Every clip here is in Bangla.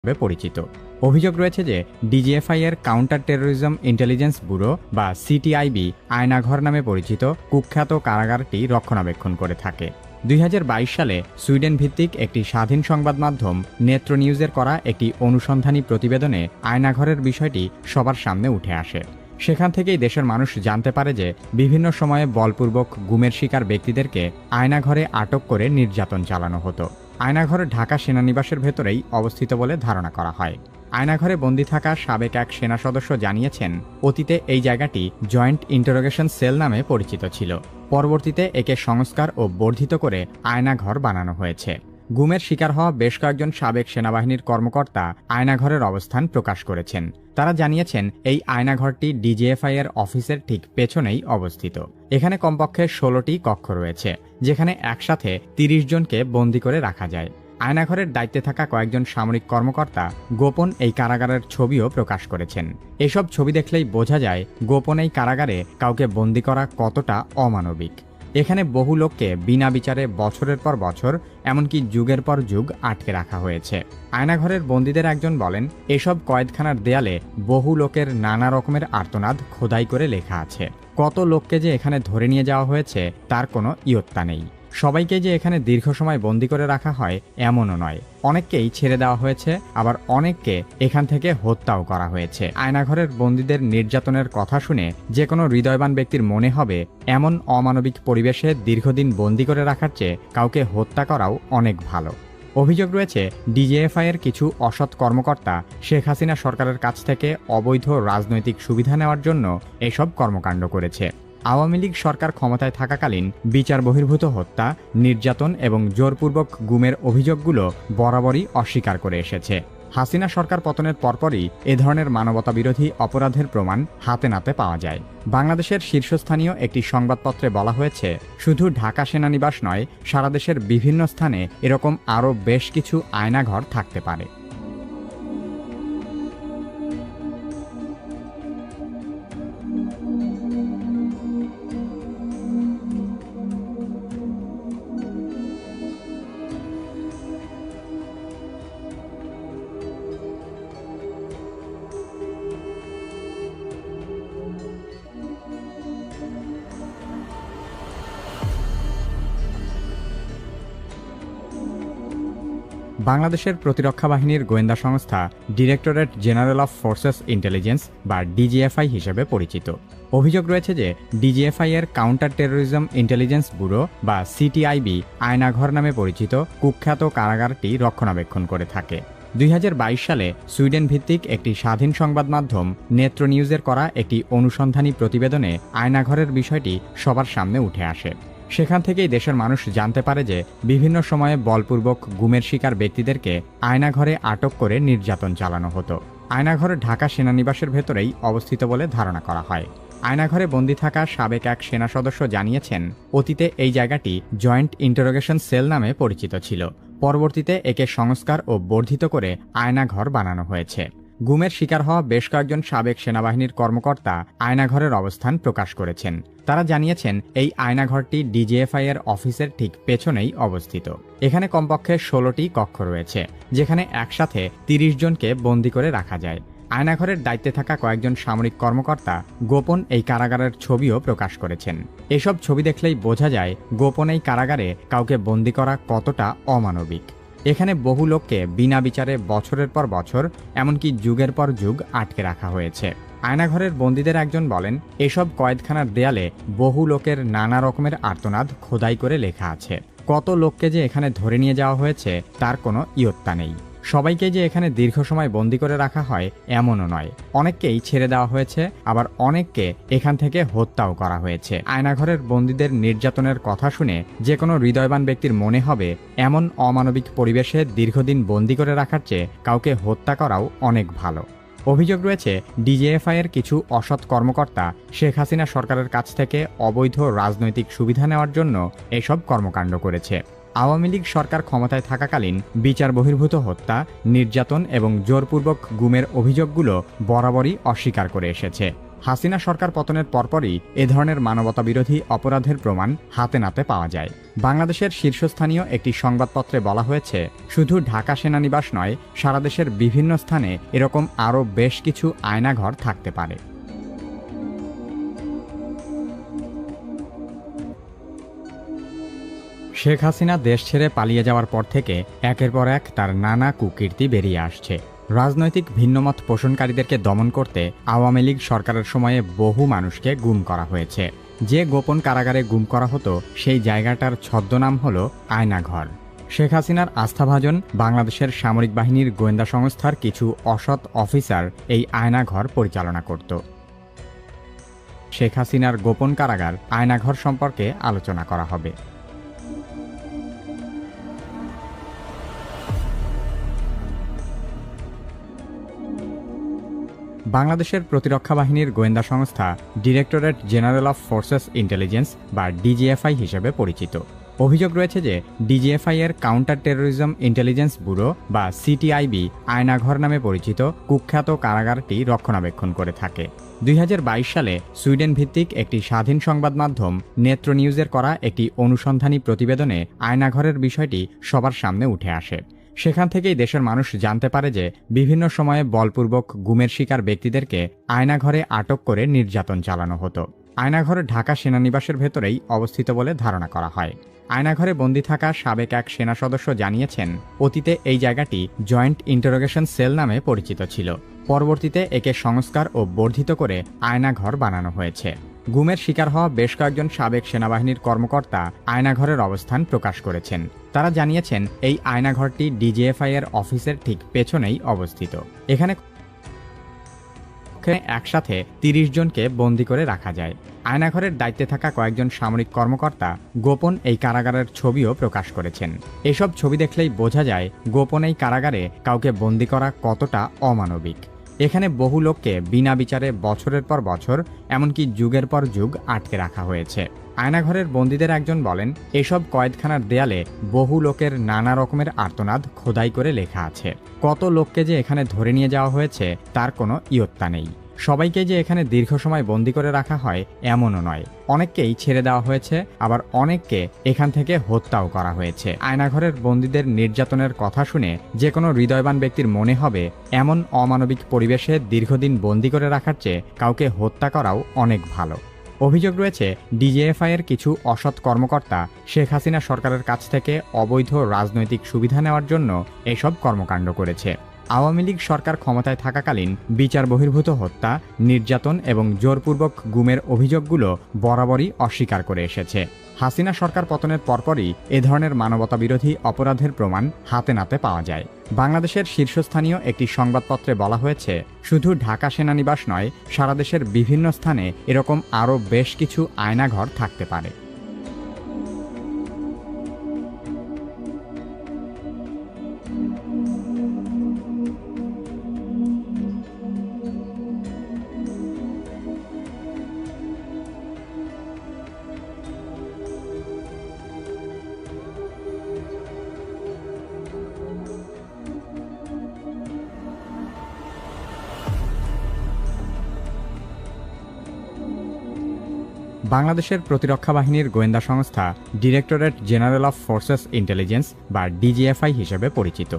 পরিচিত। অভিযোগ রয়েছে যে ডিজিএফআই এর কাউন্টার টেরোরিজম ইন্টেলিজেন্স ব্যুরো বা সিটিআইবি আয়নাঘর নামে পরিচিত কুখ্যাত কারাগারটি রক্ষণাবেক্ষণ করে থাকে। 2022 সালে সুইডেন ভিত্তিক একটি স্বাধীন সংবাদ মাধ্যম নেত্র নিউজের করা একটি অনুসন্ধানী প্রতিবেদনে আয়নাঘরের বিষয়টি সবার সামনে উঠে আসে। সেখান থেকেই দেশের মানুষ জানতে পারে যে বিভিন্ন সময়ে বলপূর্বক গুমের শিকার ব্যক্তিদেরকে আয়নাঘরে আটক করে নির্যাতন চালানো হতো। আয়নাঘর ঢাকা সেনানিবাসের ভেতরেই অবস্থিত বলে ধারণা করা হয়। আয়নাঘরে বন্দী থাকা সাবেক এক সেনা সদস্য জানিয়েছেন, অতীতে এই জায়গাটি জয়েন্ট ইন্টারোগেশন সেল নামে পরিচিত ছিল। পরবর্তীতে একে সংস্কার ও বর্ধিত করে আয়নাঘর বানানো হয়েছে। গুমের শিকার হওয়া বেশ কয়েকজন সাবেক সেনাবাহিনীর কর্মকর্তা আয়নাঘরের অবস্থান প্রকাশ করেছেন। তারা জানিয়েছেন, এই আয়নাঘরটি ডিজিএফআই এর অফিসের ঠিক পেছনেই অবস্থিত। এখানে কমপক্ষে 16টি কক্ষ রয়েছে, যেখানে একসাথে 30 জনকে বন্দী করে রাখা যায়। আয়নাঘরের দায়িত্বে থাকা কয়েকজন সামরিক কর্মকর্তা গোপন এই কারাগারের ছবিও প্রকাশ করেছেন। এসব ছবি দেখলেই বোঝা যায় গোপন এই কারাগারে কাউকে বন্দী করা কতটা অমানবিক। এখানে বহু লোককে বিনা বিচারে বছরের পর বছর, এমনকি যুগের পর যুগ আটকে রাখা হয়েছে। আয়নাঘরের বন্দীদের একজন বলেন, এসব কয়েদখানার দেয়ালে বহু লোকের নানা রকমের আর্তনাদ খোদাই করে লেখা আছে। কত লোককে যে এখানে ধরে নিয়ে যাওয়া হয়েছে তার কোনো ইয়ত্তা নেই। সবাইকে যে এখানে দীর্ঘ সময় বন্দী করে রাখা হয় এমনও নয়। অনেককেই ছেড়ে দেওয়া হয়েছে, আবার অনেককে এখান থেকে হত্যাও করা হয়েছে। আয়নাঘরের বন্দীদের নির্যাতনের কথা শুনে যে কোনো হৃদয়বান ব্যক্তির মনে হবে, এমন অমানবিক পরিবেশে দীর্ঘদিন বন্দী করে রাখার চেয়ে কাউকে হত্যা করাও অনেক ভালো। অভিযোগ রয়েছে, ডিজিএফআই এর কিছু অসৎ কর্মকর্তা শেখ হাসিনা সরকারের কাছ থেকে অবৈধ রাজনৈতিক সুবিধা নেওয়ার জন্য এসব কর্মকাণ্ড করেছে। আওয়ামী লীগ সরকার ক্ষমতায় থাকাকালীন বিচার বহির্ভূত হত্যা, নির্যাতন এবং জোরপূর্বক গুমের অভিযোগগুলো বরাবরই অস্বীকার করে এসেছে। হাসিনা সরকার পতনের পরপরই এ ধরনের মানবতাবিরোধী অপরাধের প্রমাণ হাতে নাতে পাওয়া যায়। বাংলাদেশের শীর্ষস্থানীয় একটি সংবাদপত্রে বলা হয়েছে, শুধু ঢাকা সেনানিবাস নয়, সারা দেশের বিভিন্ন স্থানে এরকম আরও বেশ কিছু আয়নাঘর থাকতে পারে। বাংলাদেশের প্রতিরক্ষা বাহিনীর গোয়েন্দা সংস্থা directorate general of forces intelligence বা ডিজিএফআই হিসেবে পরিচিত। অভিযোগ রয়েছে যে ডিজিএফআই এর কাউন্টার টেরোরিজম ইন্টেলিজেন্স ব্যুরো বা সিটিআইবি আয়নাঘর নামে পরিচিত কুখ্যাত কারাগারটি রক্ষণাবেক্ষণ করে থাকে। 2022 সালে সুইডেন ভিত্তিক একটি স্বাধীন সংবাদ মাধ্যম নেত্র নিউজের করা একটি অনুসন্ধানী প্রতিবেদনে আয়নাঘরের বিষয়টি সবার সামনে উঠে আসে। সেখান থেকেই দেশের মানুষ জানতে পারে যে বিভিন্ন সময়ে বলপূর্বক গুমের শিকার ব্যক্তিদেরকে আয়নাঘরে আটক করে নির্যাতন চালানো হতো। আয়নাঘর ঢাকা সেনানিবাসের ভেতরেই অবস্থিত বলে ধারণা করা হয়। আয়নাঘরে বন্দী থাকা সাবেক এক সেনা সদস্য জানিয়েছেন, অতীতে এই জায়গাটি জয়েন্ট ইন্টারোগেশন সেল নামে পরিচিত ছিল। পরবর্তীতে একে সংস্কার ও বর্ধিত করে আয়নাঘর বানানো হয়েছে। গুমের শিকার হওয়া বেশ কয়েকজন সাবেক সেনাবাহিনীর কর্মকর্তা আয়নাঘরের অবস্থান প্রকাশ করেছেন। তারা জানিয়েছেন, এই আয়নাঘরটি ডিজিএফআই এর অফিসের ঠিক পেছনেই অবস্থিত। এখানে কমপক্ষে 16টি কক্ষ রয়েছে, যেখানে একসাথে 30 জনকে বন্দী করে রাখা যায়। আয়নাঘরের দায়িত্বে থাকা কয়েকজন সামরিক কর্মকর্তা গোপন এই কারাগারের ছবিও প্রকাশ করেছেন। এসব ছবি দেখলেই বোঝা যায় গোপন এই কারাগারে কাউকে বন্দী করা কতটা অমানবিক। এখানে বহু লোককে বিনা বিচারে বছরের পর বছর, এমনকি যুগের পর যুগ আটকে রাখা হয়েছে। আয়নাঘরের বন্দীদের একজন বলেন, এসব কয়েদখানার দেয়ালে বহু লোকের নানা রকমের আর্তনাদ খোদাই করে লেখা আছে। কত লোককে যে এখানে ধরে নিয়ে যাওয়া হয়েছে তার কোনো ইয়ত্তা নেই। সবাইকে যে এখানে দীর্ঘ সময় বন্দী করে রাখা হয় এমনও নয়। অনেককেই ছেড়ে দেওয়া হয়েছে, আবার অনেককে এখান থেকে হত্যাও করা হয়েছে। আয়নাঘরের বন্দীদের নির্যাতনের কথা শুনে যে কোনো হৃদয়বান ব্যক্তির মনে হবে, এমন অমানবিক পরিবেশে দীর্ঘদিন বন্দী করে রাখার চেয়ে কাউকে হত্যা করাও অনেক ভালো। অভিযোগ রয়েছে, ডিজিএফআই এর কিছু অসৎ কর্মকর্তা শেখ হাসিনা সরকারের কাছ থেকে অবৈধ রাজনৈতিক সুবিধা নেওয়ার জন্য এসব কর্মকাণ্ড করেছে। আওয়ামী লীগ সরকার ক্ষমতায় থাকাকালীন বিচার বহির্ভূত হত্যা, নির্যাতন এবং জোরপূর্বক গুমের অভিযোগগুলো বরাবরই অস্বীকার করে এসেছে। হাসিনা সরকার পতনের পরপরই এ ধরনের মানবতাবিরোধী অপরাধের প্রমাণ হাতে নাতে পাওয়া যায়। বাংলাদেশের শীর্ষস্থানীয় একটি সংবাদপত্রে বলা হয়েছে, শুধু ঢাকা সেনানিবাস নয়, সারা দেশের বিভিন্ন স্থানে এরকম আরও বেশ কিছু আয়নাঘর থাকতে পারে। শেখ হাসিনা দেশ ছেড়ে পালিয়ে যাওয়ার পর থেকে একের পর এক তার নানা কুকীর্তি বেরিয়ে আসছে। রাজনৈতিক ভিন্নমত পোষণকারীদেরকে দমন করতে আওয়ামী লীগ সরকারের সময়ে বহু মানুষকে গুম করা হয়েছে। যে গোপন কারাগারে গুম করা হতো সেই জায়গাটার ছদ্মনাম হল আয়নাঘর। শেখ হাসিনার আস্থাভাজন বাংলাদেশের সামরিক বাহিনীর গোয়েন্দা সংস্থার কিছু অসৎ অফিসার এই আয়নাঘর পরিচালনা করত। শেখ হাসিনার গোপন কারাগার আয়নাঘর সম্পর্কে আলোচনা করা হবে। বাংলাদেশের প্রতিরক্ষা বাহিনীর গোয়েন্দা সংস্থা directorate general of forces intelligence বা ডিজিএফআই হিসেবে পরিচিত। অভিযোগ রয়েছে যে ডিজিএফআই এর কাউন্টার টেরোরিজম ইন্টেলিজেন্স ব্যুরো বা সিটিআইবি আয়নাঘর নামে পরিচিত কুখ্যাত কারাগারটি রক্ষণাবেক্ষণ করে থাকে। 2022 সালে সুইডেন ভিত্তিক একটি স্বাধীন সংবাদ মাধ্যম নেত্র নিউজের করা একটি অনুসন্ধানী প্রতিবেদনে আয়নাঘরের বিষয়টি সবার সামনে উঠে আসে। সেখান থেকেই দেশের মানুষ জানতে পারে যে বিভিন্ন সময়ে বলপূর্বক গুমের শিকার ব্যক্তিদেরকে আয়নাঘরে আটক করে নির্যাতন চালানো হতো। আয়নাঘর ঢাকা সেনানিবাসের ভেতরেই অবস্থিত বলে ধারণা করা হয়। আয়নাঘরে বন্দী থাকা সাবেক এক সেনা সদস্য জানিয়েছেন, অতীতে এই জায়গাটি জয়েন্ট ইন্টারোগেশন সেল নামে পরিচিত ছিল। পরবর্তীতে একে সংস্কার ও বর্ধিত করে আয়নাঘর বানানো হয়েছে। গুমের শিকার হওয়া বেশ কয়েকজন সাবেক সেনাবাহিনীর কর্মকর্তা আয়নাঘরের অবস্থান প্রকাশ করেছেন। তারা জানিয়েছেন, এই আয়নাঘরটি ডিজিএফআই এর অফিসের ঠিক পেছনেই অবস্থিত। এখানে একসাথে 30 জনকে বন্দী করে রাখা যায়। আয়নাঘরের দায়িত্বে থাকা কয়েকজন সামরিক কর্মকর্তা গোপন এই কারাগারের ছবিও প্রকাশ করেছেন। এসব ছবি দেখলেই বোঝা যায় গোপন এই কারাগারে কাউকে বন্দী করা কতটা অমানবিক। এখানে বহু লোককে বিনা বিচারে বছরের পর বছর, এমনকি যুগের পর যুগ আটকে রাখা হয়েছে। আয়নাঘরের বন্দীদের একজন বলেন, এসব কয়েদখানার দেয়ালে বহু লোকের নানা রকমের আর্তনাদ খোদাই করে লেখা আছে। কত লোককে যে এখানে ধরে নিয়ে যাওয়া হয়েছে তার কোনো ইয়ত্তা নেই। সবাইকে যে এখানে দীর্ঘ সময় বন্দী করে রাখা হয় এমনও নয়। অনেককেই ছেড়ে দেওয়া হয়েছে, আবার অনেককে এখান থেকে হত্যাও করা হয়েছে। আয়নাঘরের বন্দীদের নির্যাতনের কথা শুনে যে কোনো হৃদয়বান ব্যক্তির মনে হবে, এমন অমানবিক পরিবেশে দীর্ঘদিন বন্দী করে রাখার চেয়ে কাউকে হত্যা করাও অনেক ভালো। অভিযোগ রয়েছে, ডিজিএফআই এর কিছু অসৎ কর্মকর্তা শেখ হাসিনা সরকারের কাছ থেকে অবৈধ রাজনৈতিক সুবিধা নেওয়ার জন্য এসব কর্মকাণ্ড করেছে। আওয়ামী লীগ সরকার ক্ষমতায় থাকাকালীন বিচার বহির্ভূত হত্যা, নির্যাতন এবং জোরপূর্বক গুমের অভিযোগগুলো বরাবরই অস্বীকার করে এসেছে। হাসিনা সরকার পতনের পরপরই এ ধরনের মানবতাবিরোধী অপরাধের প্রমাণ হাতে নাতে পাওয়া যায়। বাংলাদেশের শীর্ষস্থানীয় একটি সংবাদপত্রে বলা হয়েছে, শুধু ঢাকা সেনানিবাস নয়, সারা দেশের বিভিন্ন স্থানে এরকম আরও বেশ কিছু আয়নাঘর থাকতে পারে। বাংলাদেশের প্রতিরক্ষা বাহিনীর গোয়েন্দা সংস্থা directorate general of forces intelligence বা ডিজিএফআই হিসেবে পরিচিত।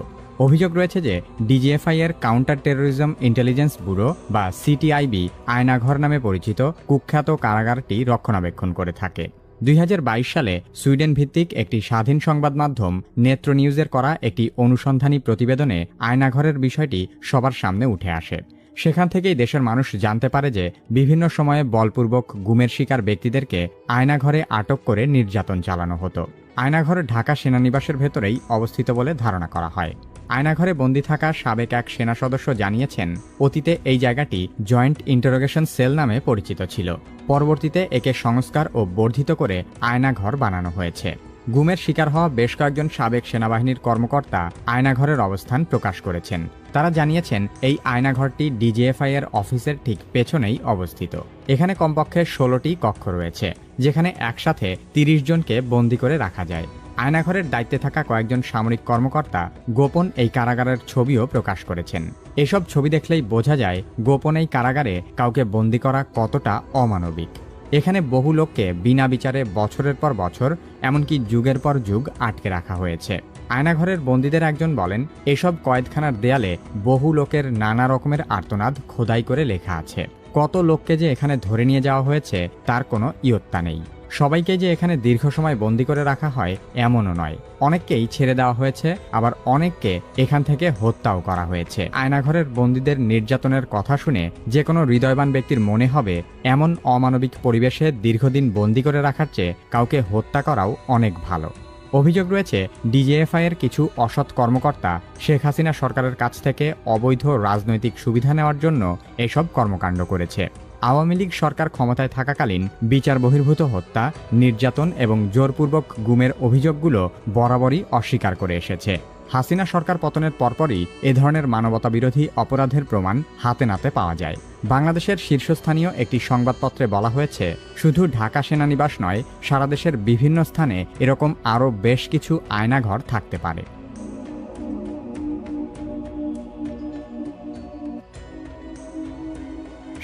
অভিযোগ রয়েছে যে ডিজিএফআই এর কাউন্টার টেরোরিজম ইন্টেলিজেন্স ব্যুরো বা সিটিআইবি আয়নাঘর নামে পরিচিত কুখ্যাত কারাগারটি রক্ষণাবেক্ষণ করে থাকে। 2022 সালে সুইডেন ভিত্তিক একটি স্বাধীন সংবাদ মাধ্যম নেত্র নিউজের করা একটি অনুসন্ধানী প্রতিবেদনে আয়নাঘরের বিষয়টি সবার সামনে উঠে আসে। সেখান থেকেই দেশের মানুষ জানতে পারে যে বিভিন্ন সময়ে বলপূর্বক গুমের শিকার ব্যক্তিদেরকে আয়নাঘরে আটক করে নির্যাতন চালানো হতো। আয়নাঘর ঢাকা সেনানিবাসের ভেতরেই অবস্থিত বলে ধারণা করা হয়। আয়নাঘরে বন্দী থাকা সাবেক এক সেনা সদস্য জানিয়েছেন, অতীতে এই জায়গাটি জয়েন্ট ইন্টারোগেশন সেল নামে পরিচিত ছিল। পরবর্তীতে একে সংস্কার ও বর্ধিত করে আয়নাঘর বানানো হয়েছে। গুমের শিকার হওয়া বেশ কয়েকজন সাবেক সেনাবাহিনীর কর্মকর্তা আয়নাঘরের অবস্থান প্রকাশ করেছেন। তারা জানিয়েছেন, এই আয়নাঘরটি ডিজিএফআই এর অফিসের ঠিক পেছনেই অবস্থিত। এখানে কমপক্ষে 16টি কক্ষ রয়েছে, যেখানে একসাথে 30 জনকে বন্দী করে রাখা যায়। আয়নাঘরের দায়িত্বে থাকা কয়েকজন সামরিক কর্মকর্তা গোপন এই কারাগারের ছবিও প্রকাশ করেছেন। এসব ছবি দেখলেই বোঝা যায় গোপন এই কারাগারে কাউকে বন্দী করা কতটা অমানবিক। এখানে বহু লোককে বিনা বিচারে বছরের পর বছর, এমনকি যুগের পর যুগ আটকে রাখা হয়েছে। আয়নাঘরের বন্দীদের একজন বলেন, এসব কয়েদখানার দেয়ালে বহু লোকের নানা রকমের আর্তনাদ খোদাই করে লেখা আছে। কত লোককে যে এখানে ধরে নিয়ে যাওয়া হয়েছে তার কোনো ইয়ত্তা নেই। সবাইকে যে এখানে দীর্ঘ সময় বন্দী করে রাখা হয় এমনও নয়। অনেককেই ছেড়ে দেওয়া হয়েছে, আবার অনেককে এখান থেকে হত্যাও করা হয়েছে। আয়নাঘরের বন্দীদের নির্যাতনের কথা শুনে যে কোনো হৃদয়বান ব্যক্তির মনে হবে এমন অমানবিক পরিবেশে দীর্ঘদিন বন্দী করে রাখার চেয়ে কাউকে হত্যা করাও অনেক ভালো। অভিযোগ রয়েছে, ডিজিএফআই এর কিছু অসৎ কর্মকর্তা শেখ হাসিনা সরকারের কাছ থেকে অবৈধ রাজনৈতিক সুবিধা নেওয়ার জন্য এসব কর্মকাণ্ড করেছে। আওয়ামী লীগ সরকার ক্ষমতায় থাকাকালীন বিচার বহির্ভূত হত্যা, নির্যাতন এবং জোরপূর্বক গুমের অভিযোগগুলো বরাবরই অস্বীকার করে এসেছে। হাসিনা সরকার পতনের পরপরই এ ধরনের মানবতাবিরোধী অপরাধের প্রমাণ হাতে নাতে পাওয়া যায়। বাংলাদেশের শীর্ষস্থানীয় একটি সংবাদপত্রে বলা হয়েছে, শুধু ঢাকা সেনানিবাস নয়, সারা দেশের বিভিন্ন স্থানে এরকম আরও বেশ কিছু আয়নাঘর থাকতে পারে।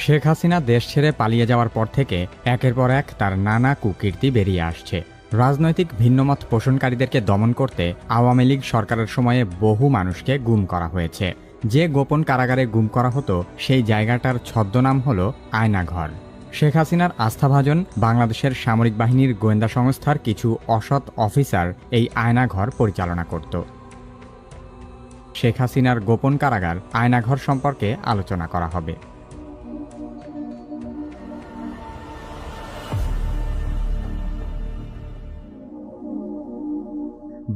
শেখ হাসিনা দেশ ছেড়ে পালিয়ে যাওয়ার পর থেকে একের পর এক তার নানা কুকীর্তি বেরিয়ে আসছে। রাজনৈতিক ভিন্নমত পোষণকারীদেরকে দমন করতে আওয়ামী লীগ সরকারের সময়ে বহু মানুষকে গুম করা হয়েছে। যে গোপন কারাগারে গুম করা হতো সেই জায়গাটার ছদ্মনাম হল আয়নাঘর। শেখ হাসিনার আস্থাভাজন বাংলাদেশের সামরিক বাহিনীর গোয়েন্দা সংস্থার কিছু অসৎ অফিসার এই আয়নাঘর পরিচালনা করত। শেখ হাসিনার গোপন কারাগার আয়নাঘর সম্পর্কে আলোচনা করা হবে।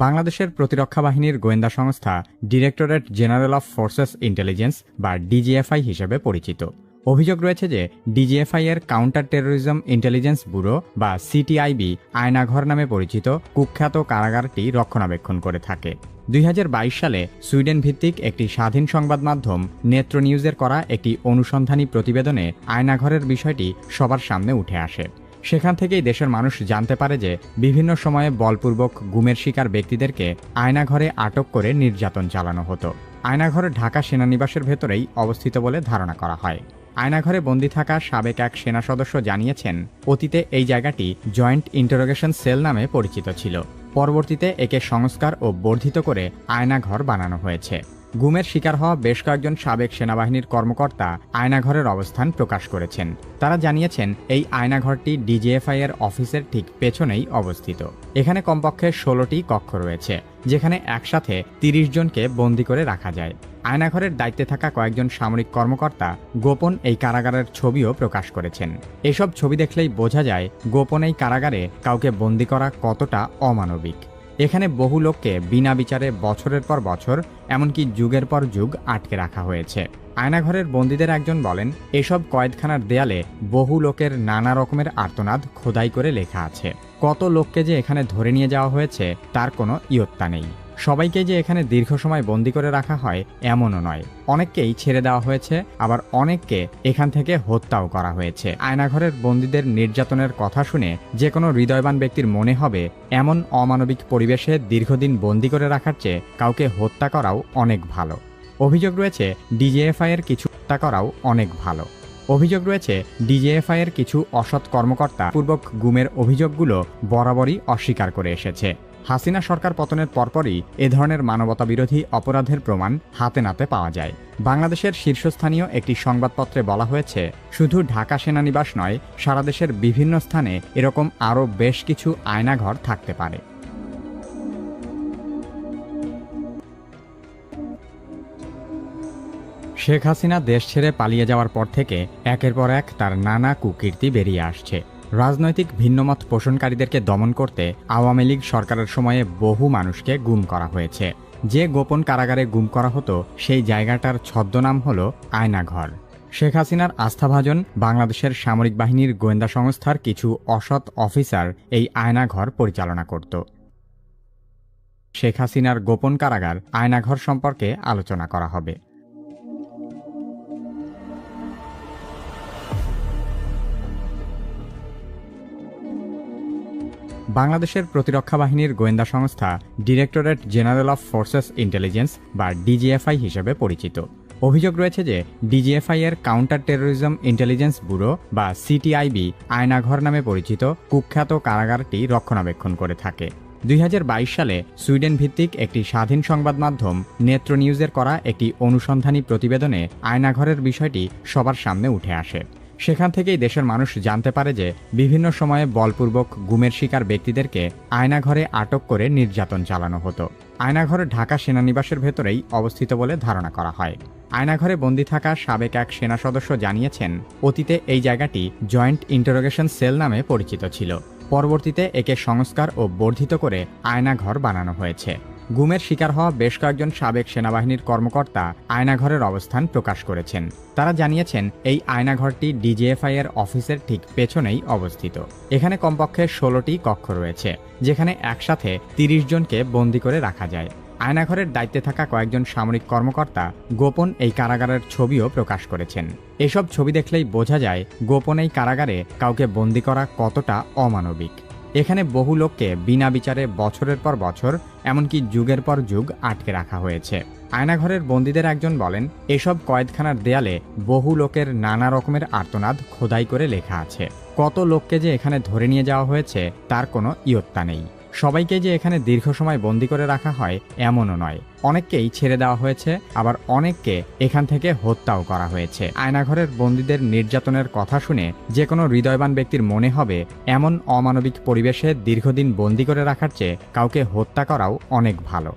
বাংলাদেশের প্রতিরক্ষা বাহিনীর গোয়েন্দা সংস্থা directorate general of forces intelligence বা ডিজিএফআই হিসেবে পরিচিত। অভিযোগ রয়েছে যে ডিজিএফআই এর কাউন্টার টেরোরিজম ইন্টেলিজেন্স ব্যুরো বা সিটিআইবি আয়নাঘর নামে পরিচিত কুখ্যাত কারাগারটি রক্ষণাবেক্ষণ করে থাকে। 2022 সালে সুইডেন ভিত্তিক একটি স্বাধীন সংবাদ মাধ্যম নেত্র নিউজের করা একটি অনুসন্ধানী প্রতিবেদনে আয়নাঘরের বিষয়টি সবার সামনে উঠে আসে। সেখান থেকেই দেশের মানুষ জানতে পারে যে বিভিন্ন সময়ে বলপূর্বক গুমের শিকার ব্যক্তিদেরকে আয়নাঘরে আটক করে নির্যাতন চালানো হতো। আয়নাঘর ঢাকা সেনানিবাসের ভেতরেই অবস্থিত বলে ধারণা করা হয়। আয়নাঘরে বন্দী থাকা সাবেক এক সেনা সদস্য জানিয়েছেন, অতীতে এই জায়গাটি জয়েন্ট ইন্টারোগেশন সেল নামে পরিচিত ছিল। পরবর্তীতে একে সংস্কার ও বর্ধিত করে আয়নাঘর বানানো হয়েছে। গুমের শিকার হওয়া বেশ কয়েকজন সাবেক সেনাবাহিনীর কর্মকর্তা আয়নাঘরের অবস্থান প্রকাশ করেছেন। তারা জানিয়েছেন, এই আয়নাঘরটি ডিজিএফআই এর অফিসের ঠিক পেছনেই অবস্থিত। এখানে কমপক্ষে 16টি কক্ষ রয়েছে, যেখানে একসাথে 30 জনকে বন্দী করে রাখা যায়। আয়নাঘরের দায়িত্বে থাকা কয়েকজন সামরিক কর্মকর্তা গোপন এই কারাগারের ছবিও প্রকাশ করেছেন। এসব ছবি দেখলেই বোঝা যায় গোপন এই কারাগারে কাউকে বন্দী করা কতটা অমানবিক। এখানে বহু লোককে বিনা বিচারে বছরের পর বছর, এমনকি যুগের পর যুগ আটকে রাখা হয়েছে। আয়নাঘরের বন্দীদের একজন বলেন, এসব কয়েদখানার দেয়ালে বহু লোকের নানা রকমের আর্তনাদ খোদাই করে লেখা আছে। কত লোককে যে এখানে ধরে নিয়ে যাওয়া হয়েছে তার কোনো ইয়ত্তা নেই। সবাইকে যে এখানে দীর্ঘ সময় বন্দী করে রাখা হয় এমনও নয়। অনেককেই ছেড়ে দেওয়া হয়েছে, আবার অনেককে এখান থেকে হত্যাও করা হয়েছে। আয়নাঘরের বন্দীদের নির্যাতনের কথা শুনে যে কোনো হৃদয়বান ব্যক্তির মনে হবে এমন অমানবিক পরিবেশে দীর্ঘদিন বন্দী করে রাখার চেয়ে কাউকে হত্যা করাও অনেক ভালো। অভিযোগ রয়েছে, ডিজিএফআই এর কিছু অসৎ কর্মকর্তা পূর্বক গুমের অভিযোগগুলো বরাবরই অস্বীকার করে এসেছে। হাসিনা সরকার পতনের পরপরই এ ধরনের মানবতাবিরোধী অপরাধের প্রমাণ হাতে নাতে পাওয়া যায়। বাংলাদেশের শীর্ষস্থানীয় একটি সংবাদপত্রে বলা হয়েছে, শুধু ঢাকা সেনানিবাস নয়, সারা দেশের বিভিন্ন স্থানে এরকম আরও বেশ কিছু আয়নাঘর থাকতে পারে। শেখ হাসিনা দেশ ছেড়ে পালিয়ে যাওয়ার পর থেকে একের পর এক তার নানা কুকীর্তি বেরিয়ে আসছে। রাজনৈতিক ভিন্নমত পোষণকারীদেরকে দমন করতে আওয়ামী লীগ সরকারের সময়ে বহু মানুষকে গুম করা হয়েছে। যে গোপন কারাগারে গুম করা হতো সেই জায়গাটার ছদ্মনাম হল আয়নাঘর। শেখ হাসিনার আস্থাভাজন বাংলাদেশের সামরিক বাহিনীর গোয়েন্দা সংস্থার কিছু অসৎ অফিসার এই আয়নাঘর পরিচালনা করত। শেখ হাসিনার গোপন কারাগার আয়নাঘর সম্পর্কে আলোচনা করা হবে। বাংলাদেশের প্রতিরক্ষা বাহিনীর গোয়েন্দা সংস্থা directorate general of forces intelligence বা ডিজিএফআই হিসেবে পরিচিত। অভিযোগ রয়েছে যে ডিজিএফআই এর কাউন্টার টেরোরিজম ইন্টেলিজেন্স ব্যুরো বা সিটিআইবি আয়নাঘর নামে পরিচিত কুখ্যাত কারাগারটি রক্ষণাবেক্ষণ করে থাকে। 2022 সালে সুইডেন ভিত্তিক একটি স্বাধীন সংবাদ মাধ্যম নেত্র নিউজের করা একটি অনুসন্ধানী প্রতিবেদনে আয়নাঘরের বিষয়টি সবার সামনে উঠে আসে। সেখান থেকেই দেশের মানুষ জানতে পারে যে বিভিন্ন সময়ে বলপূর্বক গুমের শিকার ব্যক্তিদেরকে আয়নাঘরে আটক করে নির্যাতন চালানো হতো। আয়নাঘর ঢাকা সেনানিবাসের ভেতরেই অবস্থিত বলে ধারণা করা হয়। আয়নাঘরে বন্দী থাকা সাবেক এক সেনা সদস্য জানিয়েছেন, অতীতে এই জায়গাটি জয়েন্ট ইন্টারোগেশন সেল নামে পরিচিত ছিল। পরবর্তীতে একে সংস্কার ও বর্ধিত করে আয়নাঘর বানানো হয়েছে। গুমের শিকার হওয়া বেশ কয়েকজন সাবেক সেনাবাহিনীর কর্মকর্তা আয়নাঘরের অবস্থান প্রকাশ করেছেন। তারা জানিয়েছেন, এই আয়নাঘরটি ডিজিএফআই এর অফিসের ঠিক পেছনেই অবস্থিত। এখানে কমপক্ষে 16টি কক্ষ রয়েছে, যেখানে একসাথে 30 জনকে বন্দী করে রাখা যায়। আয়নাঘরের দায়িত্বে থাকা কয়েকজন সামরিক কর্মকর্তা গোপন এই কারাগারের ছবিও প্রকাশ করেছেন। এসব ছবি দেখলেই বোঝা যায় গোপন এই কারাগারে কাউকে বন্দী করা কতটা অমানবিক। এখানে বহু লোককে বিনা বিচারে বছরের পর বছর, এমনকি যুগের পর যুগ আটকে রাখা হয়েছে। আয়নাঘরের বন্দীদের একজন বলেন, এসব কয়েদখানার দেয়ালে বহু লোকের নানা রকমের আর্তনাদ খোদাই করে লেখা আছে। কত লোককে যে এখানে ধরে নিয়ে যাওয়া হয়েছে তার কোনো ইয়ত্তা নেই। সবাইকে যে এখানে দীর্ঘ সময় বন্দী করে রাখা হয় এমনও নয়। অনেককেই ছেড়ে দেওয়া হয়েছে, আবার অনেককে এখান থেকে হত্যাও করা হয়েছে। আয়নাঘরের বন্দীদের নির্যাতনের কথা শুনে যে কোনো হৃদয়বান ব্যক্তির মনে হবে, এমন অমানবিক পরিবেশে দীর্ঘদিন বন্দী করে রাখার চেয়ে কাউকে হত্যা করাও অনেক ভালো।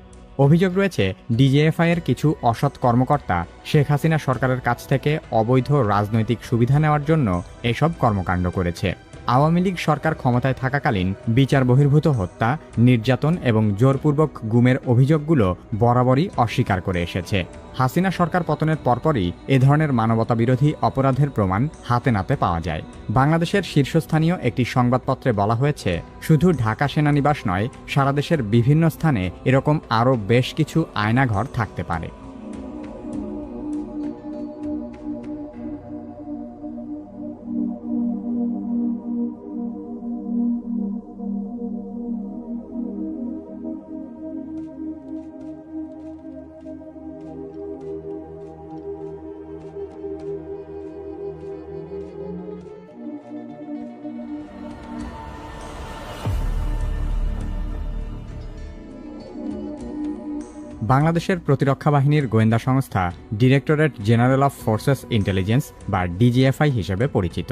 অভিযোগ রয়েছে, ডিজিএফআই এর কিছু অসৎ কর্মকর্তা শেখ হাসিনা সরকারের কাছ থেকে অবৈধ রাজনৈতিক সুবিধা নেওয়ার জন্য এসব কর্মকাণ্ড করেছে। আওয়ামী লীগ সরকার ক্ষমতায় থাকাকালীন বিচার বহির্ভূত হত্যা, নির্যাতন এবং জোরপূর্বক গুমের অভিযোগগুলো বরাবরই অস্বীকার করে এসেছে। হাসিনা সরকার পতনের পরপরই এ ধরনের মানবতাবিরোধী অপরাধের প্রমাণ হাতে নাতে পাওয়া যায়। বাংলাদেশের শীর্ষস্থানীয় একটি সংবাদপত্রে বলা হয়েছে, শুধু ঢাকা সেনানিবাস নয়, সারা দেশের বিভিন্ন স্থানে এরকম আরও বেশ কিছু আয়নাঘর থাকতে পারে। বাংলাদেশের প্রতিরক্ষা বাহিনীর গোয়েন্দা সংস্থা directorate general of forces intelligence বা ডিজিএফআই হিসেবে পরিচিত।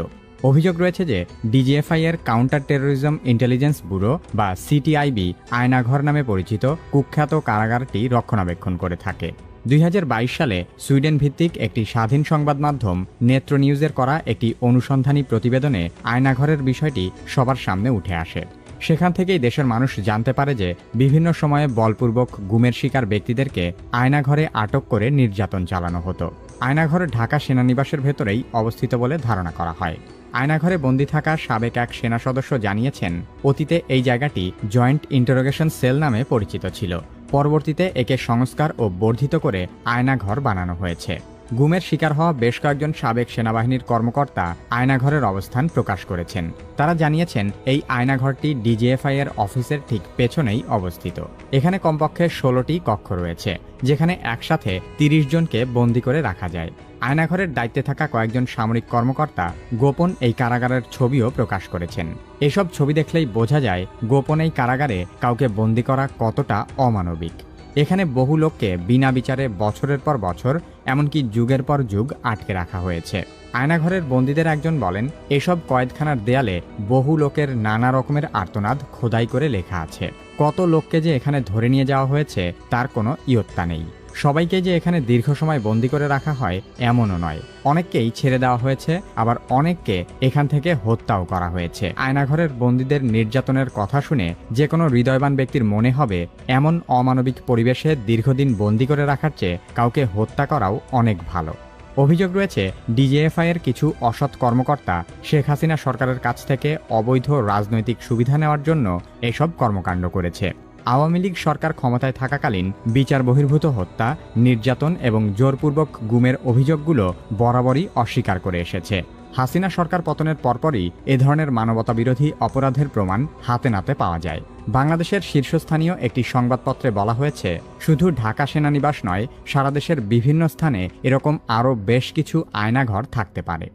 অভিযোগ রয়েছে যে ডিজিএফআই এর কাউন্টার টেরোরিজম ইন্টেলিজেন্স ব্যুরো বা সিটিআইবি আয়নাঘর নামে পরিচিত কুখ্যাত কারাগারটি রক্ষণাবেক্ষণ করে থাকে। 2022 সালে সুইডেন ভিত্তিক একটি স্বাধীন সংবাদ মাধ্যম নেত্র নিউজের করা একটি অনুসন্ধানী প্রতিবেদনে আয়নাঘরের বিষয়টি সবার সামনে উঠে আসে। সেখান থেকেই দেশের মানুষ জানতে পারে যে বিভিন্ন সময়ে বলপূর্বক গুমের শিকার ব্যক্তিদেরকে আয়নাঘরে আটক করে নির্যাতন চালানো হতো। আয়নাঘর ঢাকা সেনানিবাসের ভেতরেই অবস্থিত বলে ধারণা করা হয়। আয়নাঘরে বন্দী থাকা সাবেক এক সেনা সদস্য জানিয়েছেন, অতীতে এই জায়গাটি জয়েন্ট ইন্টারোগেশন সেল নামে পরিচিত ছিল। পরবর্তীতে একে সংস্কার ও বর্ধিত করে আয়নাঘর বানানো হয়েছে। গুমের শিকার হওয়া বেশ কয়েকজন সাবেক সেনাবাহিনীর কর্মকর্তা আয়নাঘরের অবস্থান প্রকাশ করেছেন। তারা জানিয়েছেন, এই আয়নাঘরটি ডিজিএফআই এর অফিসের ঠিক পেছনেই অবস্থিত। এখানে কমপক্ষে 16টি কক্ষ রয়েছে, যেখানে একসাথে 30 জনকে বন্দী করে রাখা যায়। আয়নাঘরের দায়িত্বে থাকা কয়েকজন সামরিক কর্মকর্তা গোপন এই কারাগারের ছবিও প্রকাশ করেছেন। এসব ছবি দেখলেই বোঝা যায় গোপন এই কারাগারে কাউকে বন্দী করা কতটা অমানবিক। এখানে বহু লোককে বিনা বিচারে বছরের পর বছর, এমনকি যুগের পর যুগ আটকে রাখা হয়েছে। আয়নাঘরের বন্দীদের একজন বলেন, এসব কয়েদখানার দেয়ালে বহু লোকের নানা রকমের আর্তনাদ খোদাই করে লেখা আছে। কত লোককে যে এখানে ধরে নিয়ে যাওয়া হয়েছে তার কোনো ইয়ত্তা নেই। সবাইকে যে এখানে দীর্ঘ সময় বন্দী করে রাখা হয় এমনও নয়। অনেককেই ছেড়ে দেওয়া হয়েছে, আবার অনেককে এখান থেকে হত্যাও করা হয়েছে। আয়নাঘরের বন্দীদের নির্যাতনের কথা শুনে যে কোনো হৃদয়বান ব্যক্তির মনে হবে, এমন অমানবিক পরিবেশে দীর্ঘদিন বন্দী করে রাখার চেয়ে কাউকে হত্যা করাও অনেক ভালো। অভিযোগ রয়েছে, ডিজিএফআই এর কিছু অসৎ কর্মকর্তা শেখ হাসিনা সরকারের কাছ থেকে অবৈধ রাজনৈতিক সুবিধা নেওয়ার জন্য এসব কর্মকাণ্ড করেছে। আওয়ামী লীগ সরকার ক্ষমতায় থাকাকালীন বিচার বহির্ভূত হত্যা, নির্যাতন এবং জোরপূর্বক গুমের অভিযোগগুলো বরাবরই অস্বীকার করে এসেছে। হাসিনা সরকার পতনের পরপরই এ ধরনের মানবতাবিরোধী অপরাধের প্রমাণ হাতে নাতে পাওয়া যায়। বাংলাদেশের শীর্ষস্থানীয় একটি সংবাদপত্রে বলা হয়েছে, শুধু ঢাকা সেনানিবাস নয়, সারা দেশের বিভিন্ন স্থানে এরকম আরও বেশ কিছু আয়নাঘর থাকতে পারে।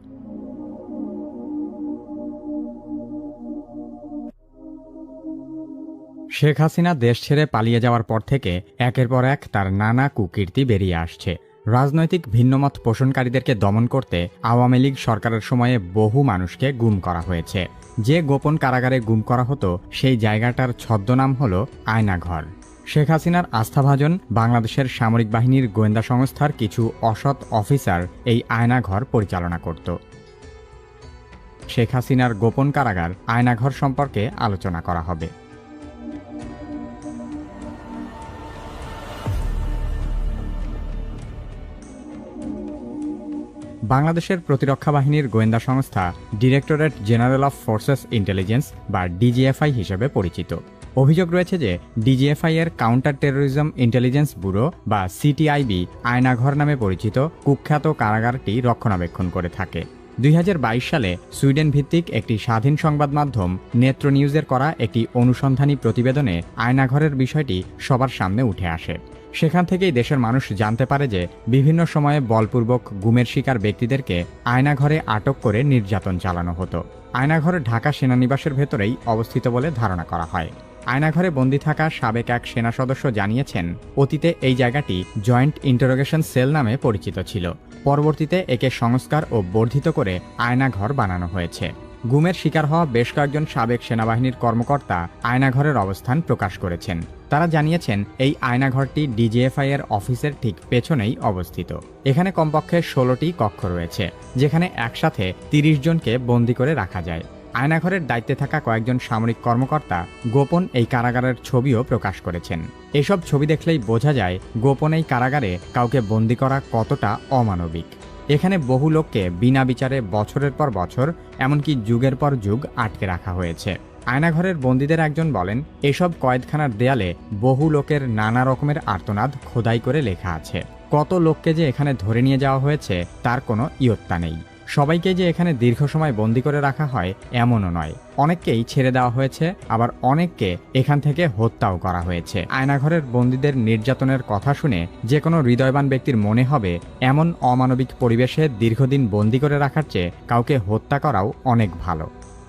শেখ হাসিনা দেশ ছেড়ে পালিয়ে যাওয়ার পর থেকে একের পর এক তার নানা কুকীর্তি বেরিয়ে আসছে। রাজনৈতিক ভিন্নমত পোষণকারীদেরকে দমন করতে আওয়ামী লীগ সরকারের সময়ে বহু মানুষকে গুম করা হয়েছে। যে গোপন কারাগারে গুম করা হতো সেই জায়গাটার ছদ্মনাম হল আয়নাঘর। শেখ হাসিনার আস্থাভাজন বাংলাদেশের সামরিক বাহিনীর গোয়েন্দা সংস্থার কিছু অসৎ অফিসার এই আয়নাঘর পরিচালনা করত। শেখ হাসিনার গোপন কারাগার আয়নাঘর সম্পর্কে আলোচনা করা হবে। বাংলাদেশের প্রতিরক্ষা বাহিনীর গোয়েন্দা সংস্থা directorate general of forces intelligence বা ডিজিএফআই হিসেবে পরিচিত। অভিযোগ রয়েছে যে ডিজিএফআই এর কাউন্টার টেরোরিজম ইন্টেলিজেন্স ব্যুরো বা সিটিআইবি আয়নাঘর নামে পরিচিত কুখ্যাত কারাগারটি রক্ষণাবেক্ষণ করে থাকে। 2022 সালে সুইডেন ভিত্তিক একটি স্বাধীন সংবাদ মাধ্যম নেত্র নিউজের করা একটি অনুসন্ধানী প্রতিবেদনে আয়নাঘরের বিষয়টি সবার সামনে উঠে আসে। সেখান থেকেই দেশের মানুষ জানতে পারে যে বিভিন্ন সময়ে বলপূর্বক গুমের শিকার ব্যক্তিদেরকে আয়নাঘরে আটক করে নির্যাতন চালানো হতো। আয়নাঘর ঢাকা সেনানিবাসের ভেতরেই অবস্থিত বলে ধারণা করা হয়। আয়নাঘরে বন্দী থাকা সাবেক এক সেনা সদস্য জানিয়েছেন, অতীতে এই জায়গাটি জয়েন্ট ইন্টারোগেশন সেল নামে পরিচিত ছিল। পরবর্তীতে একে সংস্কার ও বর্ধিত করে আয়নাঘর বানানো হয়েছে। গুমের শিকার হওয়া বেশ কয়েকজন সাবেক সেনাবাহিনীর কর্মকর্তা আয়নাঘরের অবস্থান প্রকাশ করেছেন। তারা জানিয়েছেন, এই আয়নাঘরটি ডিজিএফআই এর অফিসের ঠিক পেছনেই অবস্থিত। এখানে কমপক্ষে 16টি কক্ষ রয়েছে, যেখানে একসাথে 30 জনকে বন্দী করে রাখা যায়। আয়নাঘরের দায়িত্বে থাকা কয়েকজন সামরিক কর্মকর্তা গোপন এই কারাগারের ছবিও প্রকাশ করেছেন। এসব ছবি দেখলেই বোঝা যায় গোপন এই কারাগারে কাউকে বন্দী করা কতটা অমানবিক। এখানে বহু লোককে বিনা বিচারে বছরের পর বছর, এমনকি যুগের পর যুগ আটকে রাখা হয়েছে। আয়নাঘরের বন্দীদের একজন বলেন, এসব কয়েদখানার দেয়ালে বহু লোকের নানা রকমের আর্তনাদ খোদাই করে লেখা আছে। কত লোককে যে এখানে ধরে নিয়ে যাওয়া হয়েছে তার কোনো ইয়ত্তা নেই। সবাইকে যে এখানে দীর্ঘ সময় বন্দী করে রাখা হয় এমনও নয়। অনেককেই ছেড়ে দেওয়া হয়েছে, আবার অনেককে এখান থেকে হত্যাও করা হয়েছে। আয়নাঘরের বন্দীদের নির্যাতনের কথা শুনে যে কোনো হৃদয়বান ব্যক্তির মনে হবে, এমন অমানবিক পরিবেশে দীর্ঘদিন বন্দী করে রাখার চেয়ে কাউকে হত্যা করাও অনেক ভালো।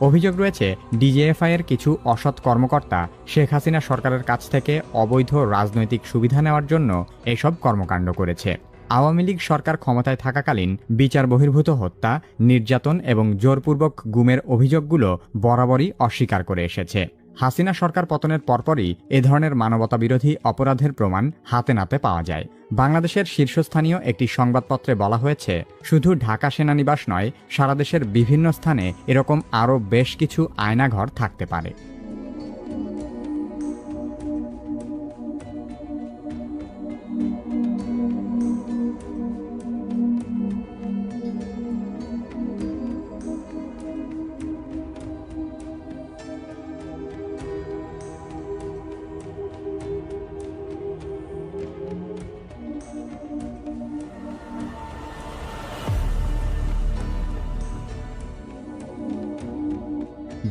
অভিযোগ রয়েছে, ডিজিএফআই এর কিছু অসৎ কর্মকর্তা শেখ হাসিনা সরকারের কাছ থেকে অবৈধ রাজনৈতিক সুবিধা নেওয়ার জন্য এসব কর্মকাণ্ড করেছে। আওয়ামী লীগ সরকার ক্ষমতায় থাকাকালীন বিচার বহির্ভূত হত্যা, নির্যাতন এবং জোরপূর্বক গুমের অভিযোগগুলো বরাবরই অস্বীকার করে এসেছে। হাসিনা সরকার পতনের পরপরই এ ধরনের মানবতাবিরোধী অপরাধের প্রমাণ হাতে নাতে পাওয়া যায়। বাংলাদেশের শীর্ষস্থানীয় একটি সংবাদপত্রে বলা হয়েছে, শুধু ঢাকা সেনানিবাস নয়, সারা দেশের বিভিন্ন স্থানে এরকম আরও বেশ কিছু আয়নাঘর থাকতে পারে।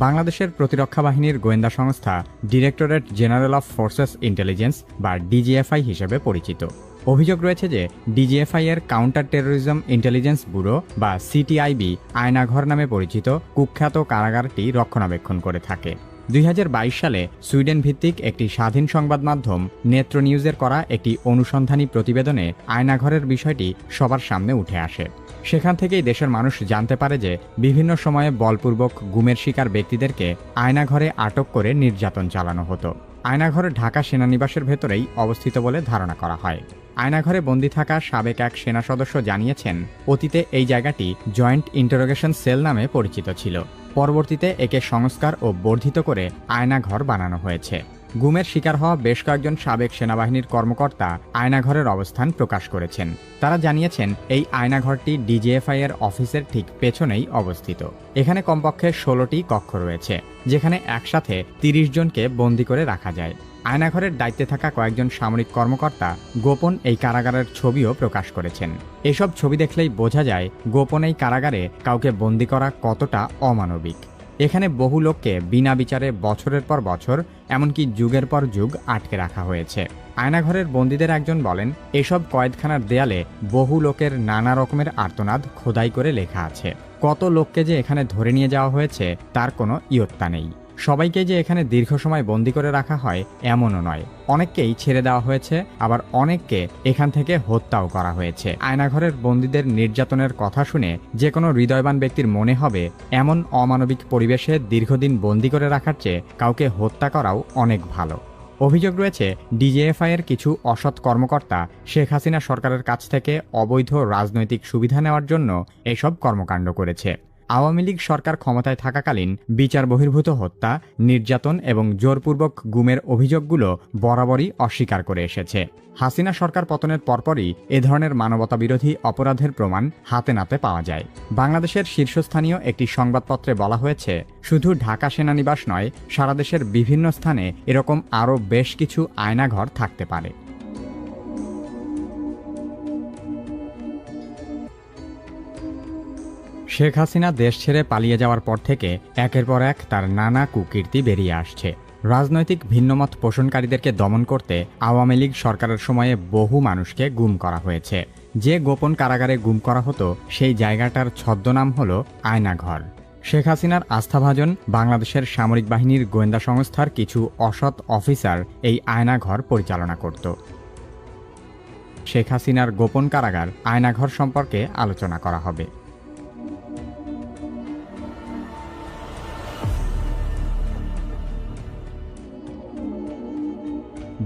বাংলাদেশের প্রতিরক্ষা বাহিনীর গোয়েন্দা সংস্থা directorate general of forces intelligence বা ডিজিএফআই হিসেবে পরিচিত। অভিযোগ রয়েছে যে ডিজিএফআই এর কাউন্টার টেরোরিজম ইন্টেলিজেন্স ব্যুরো বা সিটিআইবি আয়নাঘর নামে পরিচিত কুখ্যাত কারাগারটি রক্ষণাবেক্ষণ করে থাকে। 2022 সালে সুইডেন ভিত্তিক একটি স্বাধীন সংবাদ মাধ্যম নেত্র নিউজের করা একটি অনুসন্ধানী প্রতিবেদনে আয়নাঘরের বিষয়টি সবার সামনে উঠে আসে। সেখান থেকেই দেশের মানুষ জানতে পারে যে বিভিন্ন সময়ে বলপূর্বক গুমের শিকার ব্যক্তিদেরকে আয়নাঘরে আটক করে নির্যাতন চালানো হতো। আয়নাঘর ঢাকা সেনানিবাসের ভেতরেই অবস্থিত বলে ধারণা করা হয়। আয়নাঘরে বন্দী থাকা সাবেক এক সেনা সদস্য জানিয়েছেন, অতীতে এই জায়গাটি জয়েন্ট ইন্টারোগেশন সেল নামে পরিচিত ছিল। পরবর্তীতে একে সংস্কার ও বর্ধিত করে আয়নাঘর বানানো হয়েছে। গুমের শিকার হওয়া বেশ কয়েকজন সাবেক সেনাবাহিনীর কর্মকর্তা আয়নাঘরের অবস্থান প্রকাশ করেছেন। তারা জানিয়েছেন, এই আয়নাঘরটি ডিজিএফআই এর অফিসের ঠিক পেছনেই অবস্থিত। এখানে কমপক্ষে 16টি কক্ষ রয়েছে, যেখানে একসাথে 30 জনকে বন্দী করে রাখা যায়। আয়নাঘরের দায়িত্বে থাকা কয়েকজন সামরিক কর্মকর্তা গোপন এই কারাগারের ছবিও প্রকাশ করেছেন। এসব ছবি দেখলেই বোঝা যায় গোপন এই কারাগারে কাউকে বন্দী করা কতটা অমানবিক। এখানে বহু লোককে বিনা বিচারে বছরের পর বছর, এমনকি যুগের পর যুগ আটকে রাখা হয়েছে। আয়নাঘরের বন্দীদের একজন বলেন, এসব কয়েদখানার দেয়ালে বহু লোকের নানা রকমের আর্তনাদ খোদাই করে লেখা আছে। কত লোককে যে এখানে ধরে নিয়ে যাওয়া হয়েছে তার কোনো ইয়ত্তা নেই। সবাইকে যে এখানে দীর্ঘ সময় বন্দী করে রাখা হয় এমনও নয়। অনেককেই ছেড়ে দেওয়া হয়েছে, আবার অনেককে এখান থেকে হত্যাও করা হয়েছে। আয়নাঘরের বন্দীদের নির্যাতনের কথা শুনে যে কোনো হৃদয়বান ব্যক্তির মনে হবে এমন অমানবিক পরিবেশে দীর্ঘদিন বন্দী করে রাখার চেয়ে কাউকে হত্যা করাও অনেক ভালো। অভিযোগ রয়েছে, ডিজিএফআই এর কিছু অসৎ কর্মকর্তা শেখ হাসিনা সরকারের কাছ থেকে অবৈধ রাজনৈতিক সুবিধা নেওয়ার জন্য এসব কর্মকাণ্ড করেছে। আওয়ামী লীগ সরকার ক্ষমতায় থাকাকালীন বিচার বহির্ভূত হত্যা, নির্যাতন এবং জোরপূর্বক গুমের অভিযোগগুলো বরাবরই অস্বীকার করে এসেছে। হাসিনা সরকার পতনের পরপরই এ ধরনের মানবতাবিরোধী অপরাধের প্রমাণ হাতে নাতে পাওয়া যায়। বাংলাদেশের শীর্ষস্থানীয় একটি সংবাদপত্রে বলা হয়েছে, শুধু ঢাকা সেনানিবাস নয়, সারা দেশের বিভিন্ন স্থানে এরকম আরও বেশ কিছু আয়নাঘর থাকতে পারে। শেখ হাসিনা দেশ ছেড়ে পালিয়ে যাওয়ার পর থেকে একের পর এক তার নানা কুকীর্তি বেরিয়ে আসছে। রাজনৈতিক ভিন্নমত পোষণকারীদেরকে দমন করতে আওয়ামী লীগ সরকারের সময়ে বহু মানুষকে গুম করা হয়েছে। যে গোপন কারাগারে গুম করা হতো সেই জায়গাটার ছদ্মনাম হল আয়নাঘর। শেখ হাসিনার আস্থাভাজন বাংলাদেশের সামরিক বাহিনীর গোয়েন্দা সংস্থার কিছু অসৎ অফিসার এই আয়নাঘর পরিচালনা করত। শেখ হাসিনার গোপন কারাগার আয়নাঘর সম্পর্কে আলোচনা করা হবে।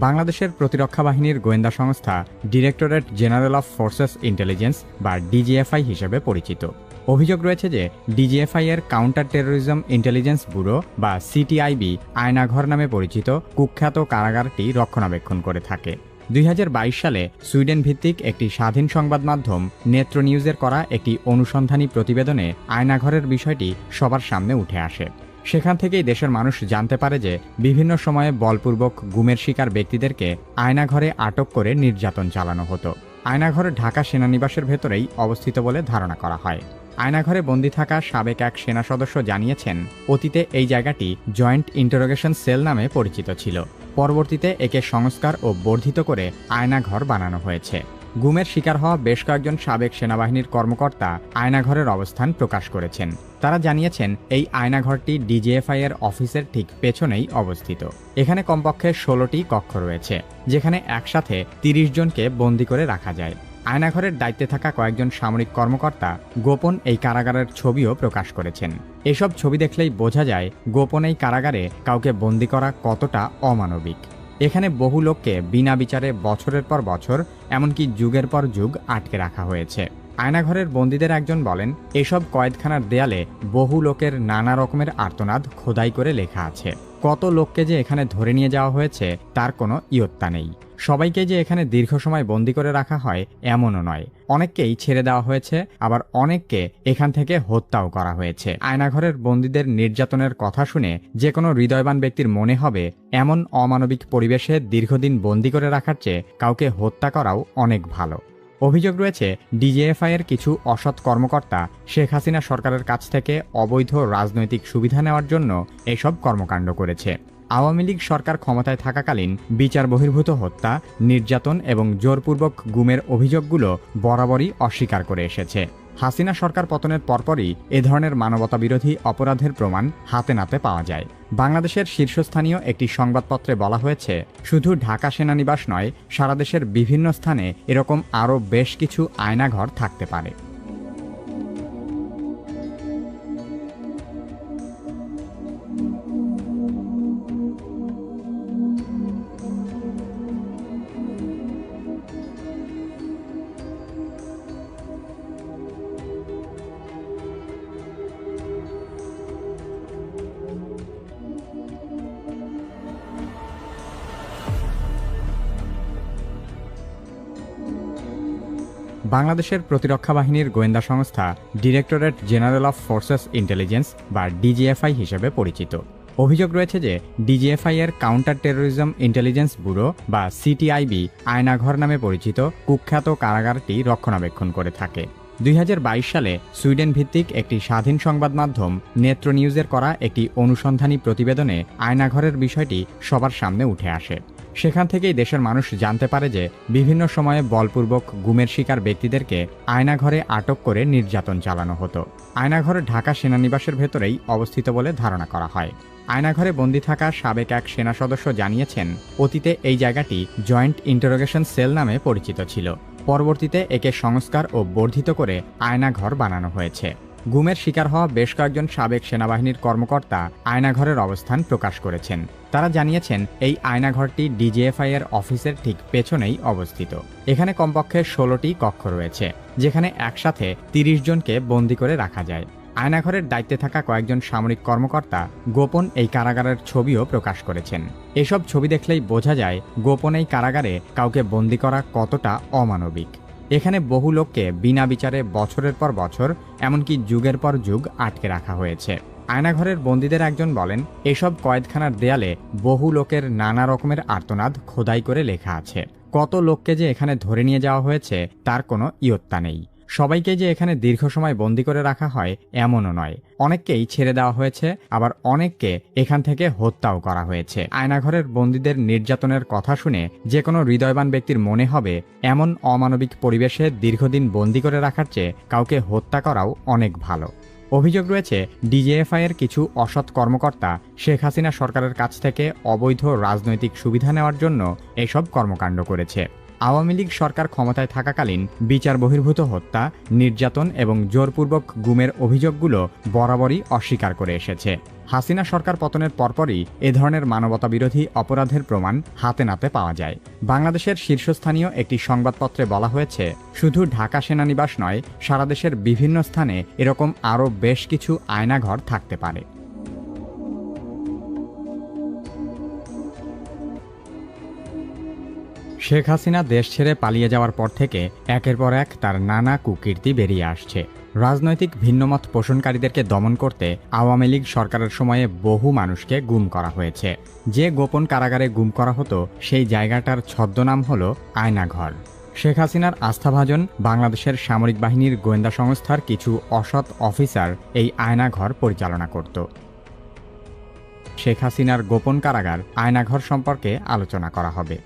বাংলাদেশের প্রতিরক্ষা বাহিনীর গোয়েন্দা সংস্থা directorate general of forces intelligence বা ডিজিএফআই হিসেবে পরিচিত। অভিযোগ রয়েছে যে ডিজিএফআই এর কাউন্টার টেরোরিজম ইন্টেলিজেন্স ব্যুরো বা সিটিআইবি আয়নাঘর নামে পরিচিত কুখ্যাত কারাগারটি রক্ষণাবেক্ষণ করে থাকে। 2022 সালে সুইডেন ভিত্তিক একটি স্বাধীন সংবাদ মাধ্যম নেত্র নিউজের করা একটি অনুসন্ধানী প্রতিবেদনে আয়নাঘরের বিষয়টি সবার সামনে উঠে আসে। সেখান থেকেই দেশের মানুষ জানতে পারে যে বিভিন্ন সময়ে বলপূর্বক গুমের শিকার ব্যক্তিদেরকে আয়নাঘরে আটক করে নির্যাতন চালানো হতো। আয়নাঘর ঢাকা সেনানিবাসের ভেতরেই অবস্থিত বলে ধারণা করা হয়। আয়নাঘরে বন্দী থাকা সাবেক এক সেনা সদস্য জানিয়েছেন, অতীতে এই জায়গাটি জয়েন্ট ইন্টারোগেশন সেল নামে পরিচিত ছিল। পরবর্তীতে একে সংস্কার ও বর্ধিত করে আয়নাঘর বানানো হয়েছে। গুমের শিকার হওয়া বেশ কয়েকজন সাবেক সেনাবাহিনীর কর্মকর্তা আয়নাঘরের অবস্থান প্রকাশ করেছেন। তারা জানিয়েছেন, এই আয়নাঘরটি ডিজিএফআই এর অফিসের ঠিক পেছনেই অবস্থিত। এখানে কমপক্ষে 16টি কক্ষ রয়েছে, যেখানে একসাথে 30 জনকে বন্দী করে রাখা যায়। আয়নাঘরের দায়িত্বে থাকা কয়েকজন সামরিক কর্মকর্তা গোপন এই কারাগারের ছবিও প্রকাশ করেছেন। এসব ছবি দেখলেই বোঝা যায় গোপন এই কারাগারে কাউকে বন্দী করা কতটা অমানবিক। এখানে বহু লোককে বিনা বিচারে বছরের পর বছর, এমনকি যুগের পর যুগ আটকে রাখা হয়েছে। আয়নাঘরের বন্দীদের একজন বলেন, এসব কয়েদখানার দেয়ালে বহু লোকের নানা রকমের আর্তনাদ খোদাই করে লেখা আছে। কত লোককে যে এখানে ধরে নিয়ে যাওয়া হয়েছে তার কোনো ইয়ত্তা নেই। সবাইকে যে এখানে দীর্ঘ সময় বন্দী করে রাখা হয় এমনও নয়। অনেককেই ছেড়ে দেওয়া হয়েছে, আবার অনেককে এখান থেকে হত্যাও করা হয়েছে। আয়নাঘরের বন্দীদের নির্যাতনের কথা শুনে যে কোনো হৃদয়বান ব্যক্তির মনে হবে এমন অমানবিক পরিবেশে দীর্ঘদিন বন্দী করে রাখার চেয়ে কাউকে হত্যা করাও অনেক ভালো। অভিযোগ রয়েছে, ডিজিএফআই এর কিছু অসৎ কর্মকর্তা শেখ হাসিনা সরকারের কাছ থেকে অবৈধ রাজনৈতিক সুবিধা নেওয়ার জন্য এসব কর্মকাণ্ড করেছে। আওয়ামী লীগ সরকার ক্ষমতায় থাকাকালীন বিচার বহির্ভূত হত্যা, নির্যাতন এবং জোরপূর্বক গুমের অভিযোগগুলো বরাবরই অস্বীকার করে এসেছে। হাসিনা সরকার পতনের পরপরই এ ধরনের মানবতাবিরোধী অপরাধের প্রমাণ হাতে নাতে পাওয়া যায়। বাংলাদেশের শীর্ষস্থানীয় একটি সংবাদপত্রে বলা হয়েছে, শুধু ঢাকা সেনানিবাস নয়, সারা দেশের বিভিন্ন স্থানে এরকম আরও বেশ কিছু আয়নাঘর থাকতে পারে। বাংলাদেশের প্রতিরক্ষা বাহিনীর গোয়েন্দা সংস্থা directorate general of forces intelligence বা ডিজিএফআই হিসেবে পরিচিত। অভিযোগ রয়েছে যে ডিজিএফআই এর কাউন্টার টেরোরিজম ইন্টেলিজেন্স ব্যুরো বা সিটিআইবি আয়নাঘর নামে পরিচিত কুখ্যাত কারাগারটি রক্ষণাবেক্ষণ করে থাকে। 2022 সালে সুইডেন ভিত্তিক একটি স্বাধীন সংবাদ মাধ্যম নেত্র নিউজের করা একটি অনুসন্ধানী প্রতিবেদনে আয়নাঘরের বিষয়টি সবার সামনে উঠে আসে। সেখান থেকেই দেশের মানুষ জানতে পারে যে বিভিন্ন সময়ে বলপূর্বক গুমের শিকার ব্যক্তিদেরকে আয়নাঘরে আটক করে নির্যাতন চালানো হতো। আয়নাঘর ঢাকা সেনানিবাসের ভেতরেই অবস্থিত বলে ধারণা করা হয়। আয়নাঘরে বন্দী থাকা সাবেক এক সেনা সদস্য জানিয়েছেন, অতীতে এই জায়গাটি জয়েন্ট ইন্টারোগেশন সেল নামে পরিচিত ছিল। পরবর্তীতে একে সংস্কার ও বর্ধিত করে আয়নাঘর বানানো হয়েছে। গুমের শিকার হওয়া বেশ কয়েকজন সাবেক সেনাবাহিনীর কর্মকর্তা আয়নাঘরের অবস্থান প্রকাশ করেছেন। তারা জানিয়েছেন, এই আয়নাঘরটি ডিজিএফআই এর অফিসের ঠিক পেছনেই অবস্থিত। এখানে কমপক্ষে 16টি কক্ষ রয়েছে, যেখানে একসাথে 30 জনকে বন্দী করে রাখা যায়। আয়নাঘরের দায়িত্বে থাকা কয়েকজন সামরিক কর্মকর্তা গোপন এই কারাগারের ছবিও প্রকাশ করেছেন। এসব ছবি দেখলেই বোঝা যায় গোপন এই কারাগারে কাউকে বন্দী করা কতটা অমানবিক। এখানে বহু লোককে বিনা বিচারে বছরের পর বছর, এমনকি যুগের পর যুগ আটকে রাখা হয়েছে। আয়নাঘরের বন্দীদের একজন বলেন, এসব কয়েদখানার দেয়ালে বহু লোকের নানা রকমের আর্তনাদ খোদাই করে লেখা আছে। কত লোককে যে এখানে ধরে নিয়ে যাওয়া হয়েছে তার কোনো ইয়ত্তা নেই। সবাইকে যে এখানে দীর্ঘ সময় বন্দী করে রাখা হয় এমনও নয়। অনেককেই ছেড়ে দেওয়া হয়েছে, আবার অনেককে এখান থেকে হত্যাও করা হয়েছে। আয়নাঘরের বন্দীদের নির্যাতনের কথা শুনে যে কোনো হৃদয়বান ব্যক্তির মনে হবে, এমন অমানবিক পরিবেশে দীর্ঘদিন বন্দী করে রাখার চেয়ে কাউকে হত্যা করাও অনেক ভালো। অভিযোগ রয়েছে, ডিজিএফআই এর কিছু অসৎ কর্মকর্তা শেখ হাসিনা সরকারের কাছ থেকে অবৈধ রাজনৈতিক সুবিধা নেওয়ার জন্য এসব কর্মকাণ্ড করেছে। আওয়ামী লীগ সরকার ক্ষমতায় থাকাকালীন বিচার বহির্ভূত হত্যা, নির্যাতন এবং জোরপূর্বক গুমের অভিযোগগুলো বরাবরই অস্বীকার করে এসেছে। হাসিনা সরকার পতনের পরপরই এ ধরনের মানবতাবিরোধী অপরাধের প্রমাণ হাতে নাতে পাওয়া যায়। বাংলাদেশের শীর্ষস্থানীয় একটি সংবাদপত্রে বলা হয়েছে, শুধু ঢাকা সেনানিবাস নয়, সারা দেশের বিভিন্ন স্থানে এরকম আরও বেশ কিছু আয়নাঘর থাকতে পারে। শেখ হাসিনা দেশ ছেড়ে পালিয়ে যাওয়ার পর থেকে একের পর এক তার নানা কুকীর্তি বেরিয়ে আসছে। রাজনৈতিক ভিন্নমত পোষণকারীদেরকে দমন করতে আওয়ামী লীগ সরকারের সময়ে বহু মানুষকে গুম করা হয়েছে। যে গোপন কারাগারে গুম করা হতো সেই জায়গাটার ছদ্মনাম হল আয়নাঘর। শেখ হাসিনার আস্থাভাজন বাংলাদেশের সামরিক বাহিনীর গোয়েন্দা সংস্থার কিছু অসৎ অফিসার এই আয়নাঘর পরিচালনা করত। শেখ হাসিনার গোপন কারাগার আয়নাঘর সম্পর্কে আলোচনা করা হবে।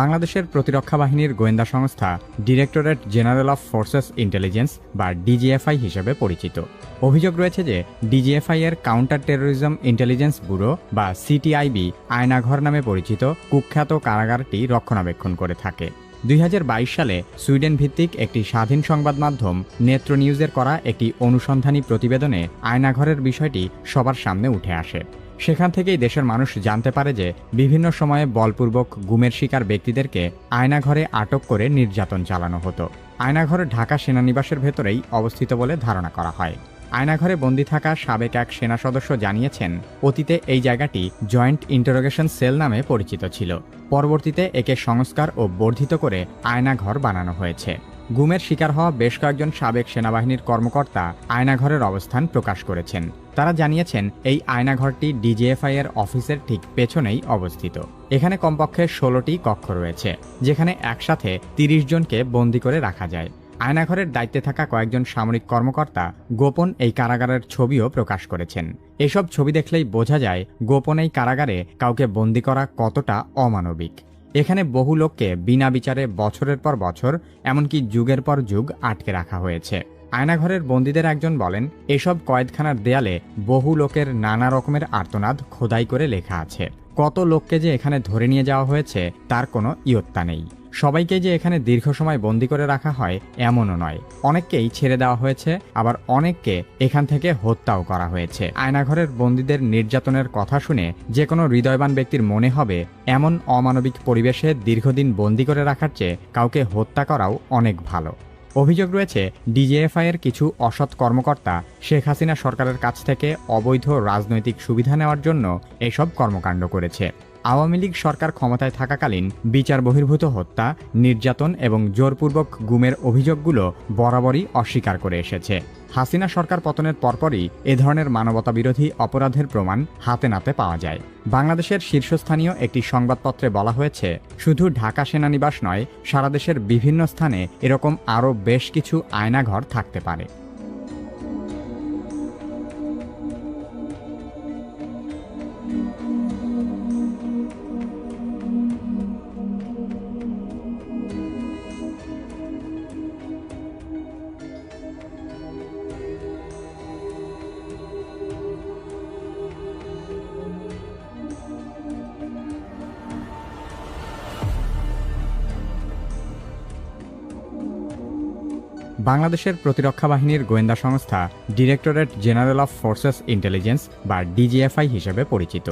বাংলাদেশের প্রতিরক্ষা বাহিনীর গোয়েন্দা সংস্থা directorate general of forces intelligence বা ডিজিএফআই হিসেবে পরিচিত। অভিযোগ রয়েছে যে ডিজিএফআই এর কাউন্টার টেরোরিজম ইন্টেলিজেন্স ব্যুরো বা সিটিআইবি আয়নাঘর নামে পরিচিত কুখ্যাত কারাগারটি রক্ষণাবেক্ষণ করে থাকে। 2022 সালে সুইডেন ভিত্তিক একটি স্বাধীন সংবাদ মাধ্যম নেত্র নিউজের করা একটি অনুসন্ধানী প্রতিবেদনে আয়নাঘরের বিষয়টি সবার সামনে উঠে আসে। সেখান থেকেই দেশের মানুষ জানতে পারে যে বিভিন্ন সময়ে বলপূর্বক গুমের শিকার ব্যক্তিদেরকে আয়নাঘরে আটক করে নির্যাতন চালানো হতো। আয়নাঘর ঢাকা সেনানিবাসের ভেতরেই অবস্থিত বলে ধারণা করা হয়। আয়নাঘরে বন্দী থাকা সাবেক এক সেনা সদস্য জানিয়েছেন, অতীতে এই জায়গাটি জয়েন্ট ইন্টারোগেশন সেল নামে পরিচিত ছিল। পরবর্তীতে একে সংস্কার ও বর্ধিত করে আয়নাঘর বানানো হয়েছে। গুমের শিকার হওয়া বেশ কয়েকজন সাবেক সেনাবাহিনীর কর্মকর্তা আয়নাঘরের অবস্থান প্রকাশ করেছেন। তারা জানিয়েছেন, এই আয়নাঘরটি ডিজিএফআই এর অফিসের ঠিক পেছনেই অবস্থিত। এখানে কমপক্ষে 16টি কক্ষ রয়েছে, যেখানে একসাথে 30 জনকে বন্দী করে রাখা যায়। আয়নাঘরের দায়িত্বে থাকা কয়েকজন সামরিক কর্মকর্তা গোপন এই কারাগারের ছবিও প্রকাশ করেছেন। এসব ছবি দেখলেই বোঝা যায় গোপন এই কারাগারে কাউকে বন্দী করা কতটা অমানবিক। এখানে বহু লোককে বিনা বিচারে বছরের পর বছর, এমনকি যুগের পর যুগ আটকে রাখা হয়েছে। আয়নাঘরের বন্দীদের একজন বলেন, এসব কয়েদখানার দেয়ালে বহু লোকের নানা রকমের আর্তনাদ খোদাই করে লেখা আছে। কত লোককে যে এখানে ধরে নিয়ে যাওয়া হয়েছে তার কোনো ইয়ত্তা নেই। সবাইকে যে এখানে দীর্ঘ সময় বন্দী করে রাখা হয় এমনও নয়। অনেককেই ছেড়ে দেওয়া হয়েছে, আবার অনেককে এখান থেকে হত্যাও করা হয়েছে। আয়নাঘরের বন্দীদের নির্যাতনের কথা শুনে যে কোনো হৃদয়বান ব্যক্তির মনে হবে, এমন অমানবিক পরিবেশে দীর্ঘদিন বন্দী করে রাখার চেয়ে কাউকে হত্যা করাও অনেক ভালো। অভিযোগ রয়েছে, ডিজিএফআই এর কিছু অসৎ কর্মকর্তা শেখ হাসিনা সরকারের কাছ থেকে অবৈধ রাজনৈতিক সুবিধা নেওয়ার জন্য এসব কর্মকাণ্ড করেছে। আওয়ামী লীগ সরকার ক্ষমতায় থাকাকালীন বিচার বহির্ভূত হত্যা, নির্যাতন এবং জোরপূর্বক গুমের অভিযোগগুলো বরাবরই অস্বীকার করে এসেছে। হাসিনা সরকার পতনের পরপরই এ ধরনের মানবতাবিরোধী অপরাধের প্রমাণ হাতে নাতে পাওয়া যায়। বাংলাদেশের শীর্ষস্থানীয় একটি সংবাদপত্রে বলা হয়েছে, শুধু ঢাকা সেনানিবাস নয়, সারা দেশের বিভিন্ন স্থানে এরকম আরও বেশ কিছু আয়নাঘর থাকতে পারে। বাংলাদেশের প্রতিরক্ষা বাহিনীর গোয়েন্দা সংস্থা directorate general of forces intelligence বা ডিজিএফআই হিসেবে পরিচিত।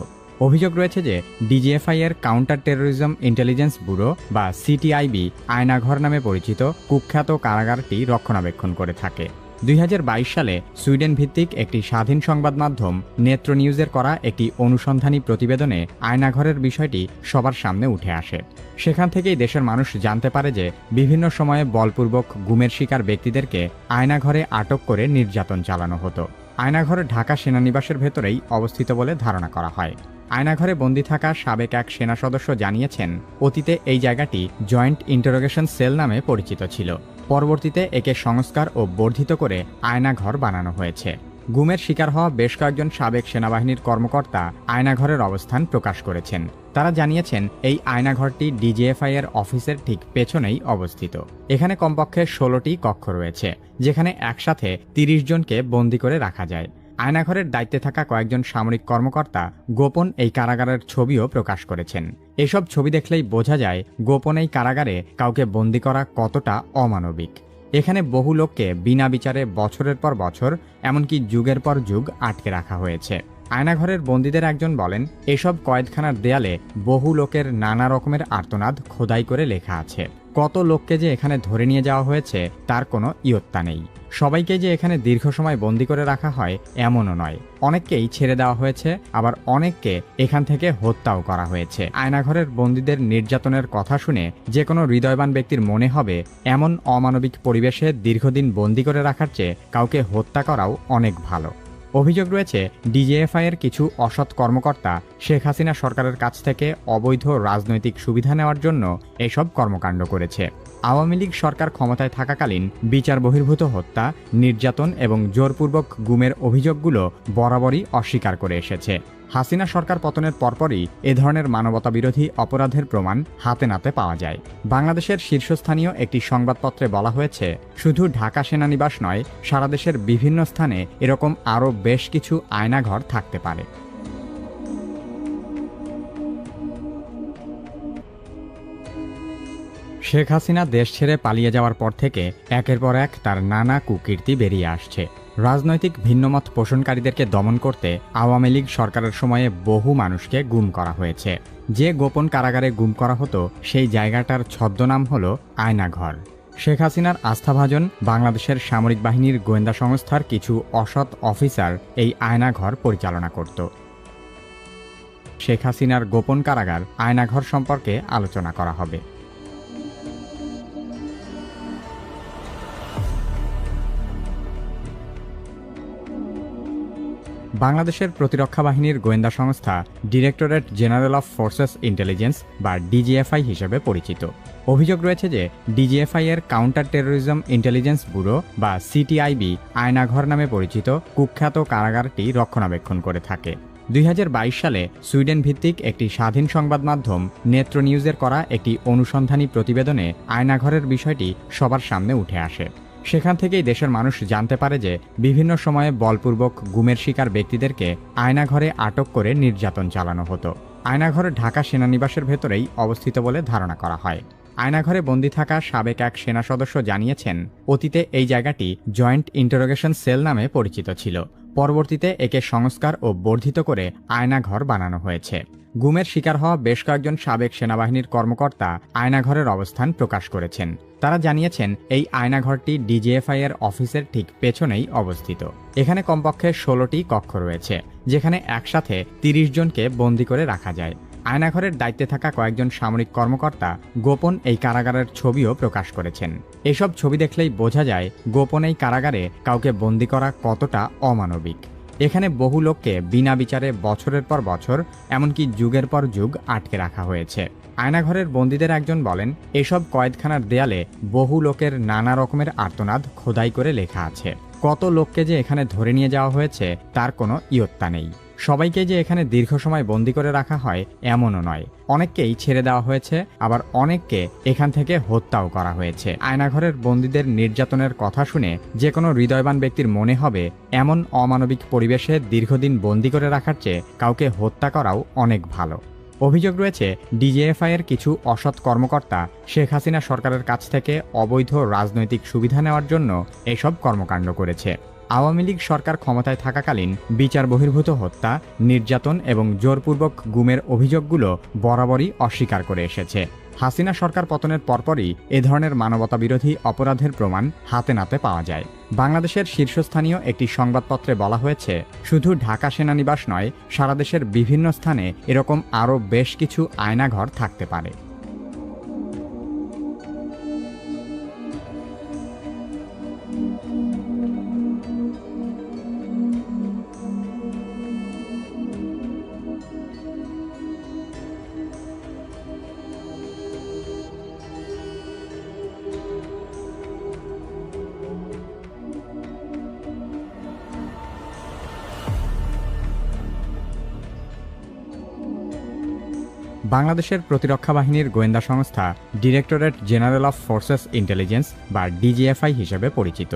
অভিযোগ রয়েছে যে ডিজিএফআই এর কাউন্টার টেরোরিজম ইন্টেলিজেন্স ব্যুরো বা সিটিআইবি আয়নাঘর নামে পরিচিত কুখ্যাত কারাগারটি রক্ষণাবেক্ষণ করে থাকে। 2022 সালে সুইডেন ভিত্তিক একটি স্বাধীন সংবাদ মাধ্যম নেত্র নিউজের করা একটি অনুসন্ধানী প্রতিবেদনে আয়নাঘরের বিষয়টি সবার সামনে উঠে আসে। সেখান থেকেই দেশের মানুষ জানতে পারে যে বিভিন্ন সময়ে বলপূর্বক গুমের শিকার ব্যক্তিদেরকে আয়নাঘরে আটক করে নির্যাতন চালানো হতো। আয়নাঘর ঢাকা সেনানিবাসের ভেতরেই অবস্থিত বলে ধারণা করা হয়। আয়নাঘরে বন্দী থাকা সাবেক এক সেনা সদস্য জানিয়েছেন, অতীতে এই জায়গাটি জয়েন্ট ইন্টারোগেশন সেল নামে পরিচিত ছিল। পরবর্তীতে একে সংস্কার ও বর্ধিত করে আয়নাঘর বানানো হয়েছে। গুমের শিকার হওয়া বেশ কয়েকজন সাবেক সেনাবাহিনীর কর্মকর্তা আয়নাঘরের অবস্থান প্রকাশ করেছেন। তারা জানিয়েছেন, এই আয়নাঘরটি ডিজিএফআই এর অফিসের ঠিক পেছনেই অবস্থিত। এখানে কমপক্ষে 16টি কক্ষ রয়েছে, যেখানে একসাথে 30 জনকে বন্দী করে রাখা যায়। আয়নাঘরের দায়িত্বে থাকা কয়েকজন সামরিক কর্মকর্তা গোপন এই কারাগারের ছবিও প্রকাশ করেছেন। এসব ছবি দেখলেই বোঝা যায় গোপন এই কারাগারে কাউকে বন্দী করা কতটা অমানবিক। এখানে বহু লোককে বিনা বিচারে বছরের পর বছর, এমনকি যুগের পর যুগ আটকে রাখা হয়েছে। আয়নাঘরের বন্দীদের একজন বলেন, এসব কয়েদখানার দেয়ালে বহু লোকের নানা রকমের আর্তনাদ খোদাই করে লেখা আছে। কত লোককে যে এখানে ধরে নিয়ে যাওয়া হয়েছে তার কোনো ইয়ত্তা নেই। সবাইকে যে এখানে দীর্ঘ সময় বন্দী করে রাখা হয় এমনও নয়। অনেককেই ছেড়ে দেওয়া হয়েছে, আবার অনেককে এখান থেকে হত্যাও করা হয়েছে। আয়নাঘরের বন্দীদের নির্যাতনের কথা শুনে যে কোনো হৃদয়বান ব্যক্তির মনে হবে, এমন অমানবিক পরিবেশে দীর্ঘদিন বন্দী করে রাখার চেয়ে কাউকে হত্যা করাও অনেক ভালো। অভিযোগ রয়েছে, ডিজিএফআই এর কিছু অসৎ কর্মকর্তা শেখ হাসিনা সরকারের কাছ থেকে অবৈধ রাজনৈতিক সুবিধা নেওয়ার জন্য এসব কর্মকাণ্ড করেছে। আওয়ামী লীগ সরকার ক্ষমতায় থাকাকালীন বিচার বহির্ভূত হত্যা, নির্যাতন এবং জোরপূর্বক গুমের অভিযোগগুলো বরাবরই অস্বীকার করে এসেছে। হাসিনা সরকার পতনের পরপরই এ ধরনের মানবতাবিরোধী অপরাধের প্রমাণ হাতে নাতে পাওয়া যায়। বাংলাদেশের শীর্ষস্থানীয় একটি সংবাদপত্রে বলা হয়েছে, শুধু ঢাকা সেনানিবাস নয়, সারা দেশের বিভিন্ন স্থানে এরকম আরও বেশ কিছু আয়নাঘর থাকতে পারে। শেখ হাসিনা দেশ ছেড়ে পালিয়ে যাওয়ার পর থেকে একের পর এক তার নানা কুকীর্তি বেরিয়ে আসছে। রাজনৈতিক ভিন্নমত পোষণকারীদেরকে দমন করতে আওয়ামী লীগ সরকারের সময়ে বহু মানুষকে গুম করা হয়েছে। যে গোপন কারাগারে গুম করা হতো সেই জায়গাটার ছদ্মনাম হল আয়নাঘর। শেখ হাসিনার আস্থাভাজন বাংলাদেশের সামরিক বাহিনীর গোয়েন্দা সংস্থার কিছু অসৎ অফিসার এই আয়নাঘর পরিচালনা করত। শেখ হাসিনার গোপন কারাগার আয়নাঘর সম্পর্কে আলোচনা করা হবে। বাংলাদেশের প্রতিরক্ষা বাহিনীর গোয়েন্দা সংস্থা directorate general of forces intelligence বা ডিজিএফআই হিসেবে পরিচিত। অভিযোগ রয়েছে যে ডিজিএফআই এর কাউন্টার টেরোরিজম ইন্টেলিজেন্স ব্যুরো বা সিটিআইবি আয়নাঘর নামে পরিচিত কুখ্যাত কারাগারটি রক্ষণাবেক্ষণ করে থাকে। 2022 সালে সুইডেন ভিত্তিক একটি স্বাধীন সংবাদ মাধ্যম নেত্র নিউজের করা একটি অনুসন্ধানী প্রতিবেদনে আয়নাঘরের বিষয়টি সবার সামনে উঠে আসে। সেখান থেকেই দেশের মানুষ জানতে পারে যে বিভিন্ন সময়ে বলপূর্বক গুমের শিকার ব্যক্তিদেরকে আয়নাঘরে আটক করে নির্যাতন চালানো হতো। আয়নাঘর ঢাকা সেনানিবাসের ভেতরেই অবস্থিত বলে ধারণা করা হয়। আয়নাঘরে বন্দী থাকা সাবেক এক সেনা সদস্য জানিয়েছেন, অতীতে এই জায়গাটি জয়েন্ট ইন্টারোগেশন সেল নামে পরিচিত ছিল। পরবর্তীতে একে সংস্কার ও বর্ধিত করে আয়নাঘর বানানো হয়েছে। গুমের শিকার হওয়া বেশ কয়েকজন সাবেক সেনাবাহিনীর কর্মকর্তা আয়নাঘরের অবস্থান প্রকাশ করেছেন। তারা জানিয়েছেন, এই আয়নাঘরটি ডিজিএফআই এর অফিসের ঠিক পেছনেই অবস্থিত। এখানে কমপক্ষে 16টি কক্ষ রয়েছে, যেখানে একসাথে 30 জনকে বন্দী করে রাখা যায়। আয়নাঘরের দায়িত্বে থাকা কয়েকজন সামরিক কর্মকর্তা গোপন এই কারাগারের ছবিও প্রকাশ করেছেন। এসব ছবি দেখলেই বোঝা যায় গোপন এই কারাগারে কাউকে বন্দী করা কতটা অমানবিক। এখানে বহু লোককে বিনা বিচারে বছরের পর বছর, এমনকি যুগের পর যুগ আটকে রাখা হয়েছে। আয়নাঘরের বন্দীদের একজন বলেন, এসব কয়েদখানার দেয়ালে বহু লোকের নানা রকমের আর্তনাদ খোদাই করে লেখা আছে। কত লোককে যে এখানে ধরে নিয়ে যাওয়া হয়েছে তার কোনো ইয়ত্তা নেই। সবাইকে যে এখানে দীর্ঘ সময় বন্দী করে রাখা হয় এমনও নয়। অনেককেই ছেড়ে দেওয়া হয়েছে, আবার অনেককে এখান থেকে হত্যাও করা হয়েছে। আয়নাঘরের বন্দীদের নির্যাতনের কথা শুনে যে কোনো হৃদয়বান ব্যক্তির মনে হবে এমন অমানবিক পরিবেশে দীর্ঘদিন বন্দী করে রাখার চেয়ে কাউকে হত্যা করাও অনেক ভালো। অভিযোগ রয়েছে, ডিজিএফআই এর কিছু অসৎ কর্মকর্তা শেখ হাসিনা সরকারের কাছ থেকে অবৈধ রাজনৈতিক সুবিধা নেওয়ার জন্য এসব কর্মকাণ্ড করেছে। আওয়ামী লীগ সরকার ক্ষমতায় থাকাকালীন বিচার বহির্ভূত হত্যা, নির্যাতন এবং জোরপূর্বক গুমের অভিযোগগুলো বরাবরই অস্বীকার করে এসেছে। হাসিনা সরকার পতনের পরপরই এ ধরনের মানবতাবিরোধী অপরাধের প্রমাণ হাতে নাতে পাওয়া যায়। বাংলাদেশের শীর্ষস্থানীয় একটি সংবাদপত্রে বলা হয়েছে, শুধু ঢাকা সেনানিবাস নয়, সারা দেশের বিভিন্ন স্থানে এরকম আরও বেশ কিছু আয়নাঘর থাকতে পারে। বাংলাদেশের প্রতিরক্ষা বাহিনীর গোয়েন্দা সংস্থা directorate general of forces intelligence বা ডিজিএফআই হিসেবে পরিচিত।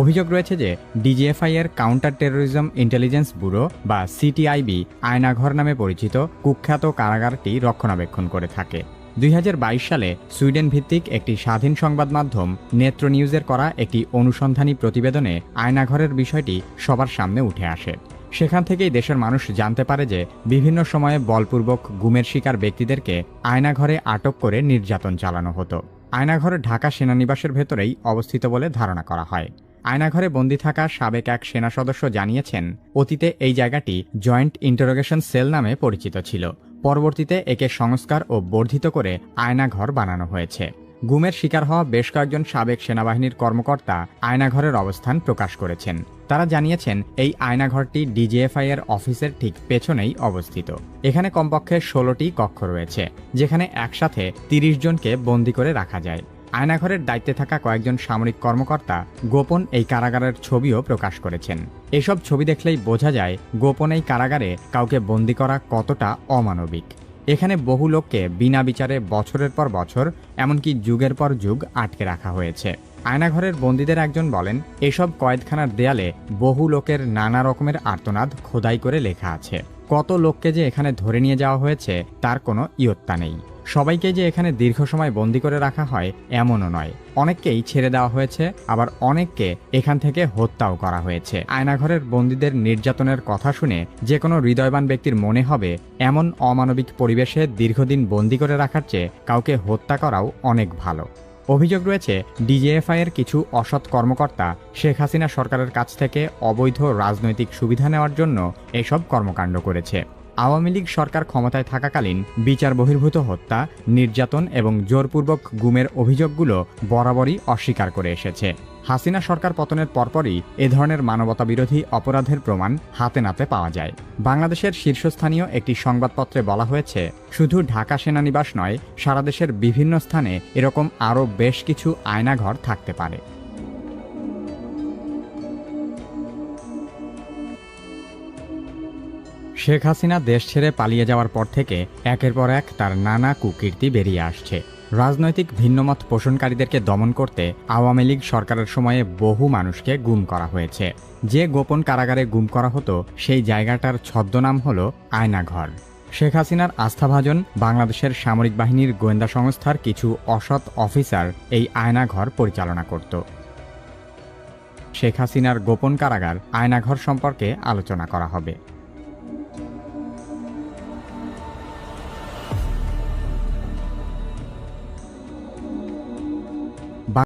অভিযোগ রয়েছে যে ডিজিএফআই এর কাউন্টার টেরোরিজম ইন্টেলিজেন্স ব্যুরো বা সিটিআইবি আয়নাঘর নামে পরিচিত কুখ্যাত কারাগারটি রক্ষণাবেক্ষণ করে থাকে। 2022 সালে সুইডেন ভিত্তিক একটি স্বাধীন সংবাদ মাধ্যম নেত্র নিউজের করা একটি অনুসন্ধানী প্রতিবেদনে আয়নাঘরের বিষয়টি সবার সামনে উঠে আসে। সেখান থেকেই দেশের মানুষ জানতে পারে যে বিভিন্ন সময়ে বলপূর্বক গুমের শিকার ব্যক্তিদেরকে আয়নাঘরে আটক করে নির্যাতন চালানো হতো। আয়নাঘর ঢাকা সেনানিবাসের ভেতরেই অবস্থিত বলে ধারণা করা হয়। আয়নাঘরে বন্দী থাকা সাবেক এক সেনা সদস্য জানিয়েছেন, অতীতে এই জায়গাটি জয়েন্ট ইন্টারোগেশন সেল নামে পরিচিত ছিল। পরবর্তীতে একে সংস্কার ও বর্ধিত করে আয়নাঘর বানানো হয়েছে। গুমের শিকার হওয়া বেশ কয়েকজন সাবেক সেনাবাহিনীর কর্মকর্তা আয়নাঘরের অবস্থান প্রকাশ করেছেন। তারা জানিয়েছেন, এই আয়নাঘরটি ডিজিএফআই এর অফিসের ঠিক পেছনেই অবস্থিত। এখানে কমপক্ষে 16টি কক্ষ রয়েছে, যেখানে একসাথে 30 জনকে বন্দী করে রাখা যায়। আয়নাঘরের দায়িত্বে থাকা কয়েকজন সামরিক কর্মকর্তা গোপন এই কারাগারের ছবিও প্রকাশ করেছেন। এসব ছবি দেখলেই বোঝা যায় গোপন এই কারাগারে কাউকে বন্দী করা কতটা অমানবিক। এখানে বহু লোককে বিনা বিচারে বছরের পর বছর, এমনকি যুগের পর যুগ আটকে রাখা হয়েছে। আয়নাঘরের বন্দীদের একজন বলেন, এসব কয়েদখানার দেয়ালে বহু লোকের নানা রকমের আর্তনাদ খোদাই করে লেখা আছে। কত লোককে যে এখানে ধরে নিয়ে যাওয়া হয়েছে তার কোনো ইয়ত্তা নেই। সবাইকে যে এখানে দীর্ঘ সময় বন্দী করে রাখা হয় এমনও নয়। অনেককেই ছেড়ে দেওয়া হয়েছে, আবার অনেককে এখান থেকে হত্যাও করা হয়েছে। আয়নাঘরের বন্দীদের নির্যাতনের কথা শুনে যে কোনো হৃদয়বান ব্যক্তির মনে হবে এমন অমানবিক পরিবেশে দীর্ঘদিন বন্দী করে রাখার চেয়ে কাউকে হত্যা করাও অনেক ভালো। অভিযোগ রয়েছে, ডিজিএফআই এর কিছু অসৎ কর্মকর্তা শেখ হাসিনা সরকারের কাছ থেকে অবৈধ রাজনৈতিক সুবিধা নেওয়ার জন্য এসব কর্মকাণ্ড করেছে। আওয়ামী লীগ সরকার ক্ষমতায় থাকাকালীন বিচার বহির্ভূত হত্যা, নির্যাতন এবং জোরপূর্বক গুমের অভিযোগগুলো বরাবরই অস্বীকার করে এসেছে। হাসিনা সরকার পতনের পরপরই এ ধরনের মানবতাবিরোধী অপরাধের প্রমাণ হাতে নাতে পাওয়া যায়। বাংলাদেশের শীর্ষস্থানীয় একটি সংবাদপত্রে বলা হয়েছে, শুধু ঢাকা সেনানিবাস নয়, সারা দেশের বিভিন্ন স্থানে এরকম আরও বেশ কিছু আয়নাঘর থাকতে পারে। শেখ হাসিনা দেশ ছেড়ে পালিয়ে যাওয়ার পর থেকে একের পর এক তার নানা কুকীর্তি বেরিয়ে আসছে। রাজনৈতিক ভিন্নমত পোষণকারীদেরকে দমন করতে আওয়ামী লীগ সরকারের সময়ে বহু মানুষকে গুম করা হয়েছে। যে গোপন কারাগারে গুম করা হতো সেই জায়গাটার ছদ্মনাম হল আয়নাঘর। শেখ হাসিনার আস্থাভাজন বাংলাদেশের সামরিক বাহিনীর গোয়েন্দা সংস্থার কিছু অসৎ অফিসার এই আয়নাঘর পরিচালনা করত। শেখ হাসিনার গোপন কারাগার আয়নাঘর সম্পর্কে আলোচনা করা হবে।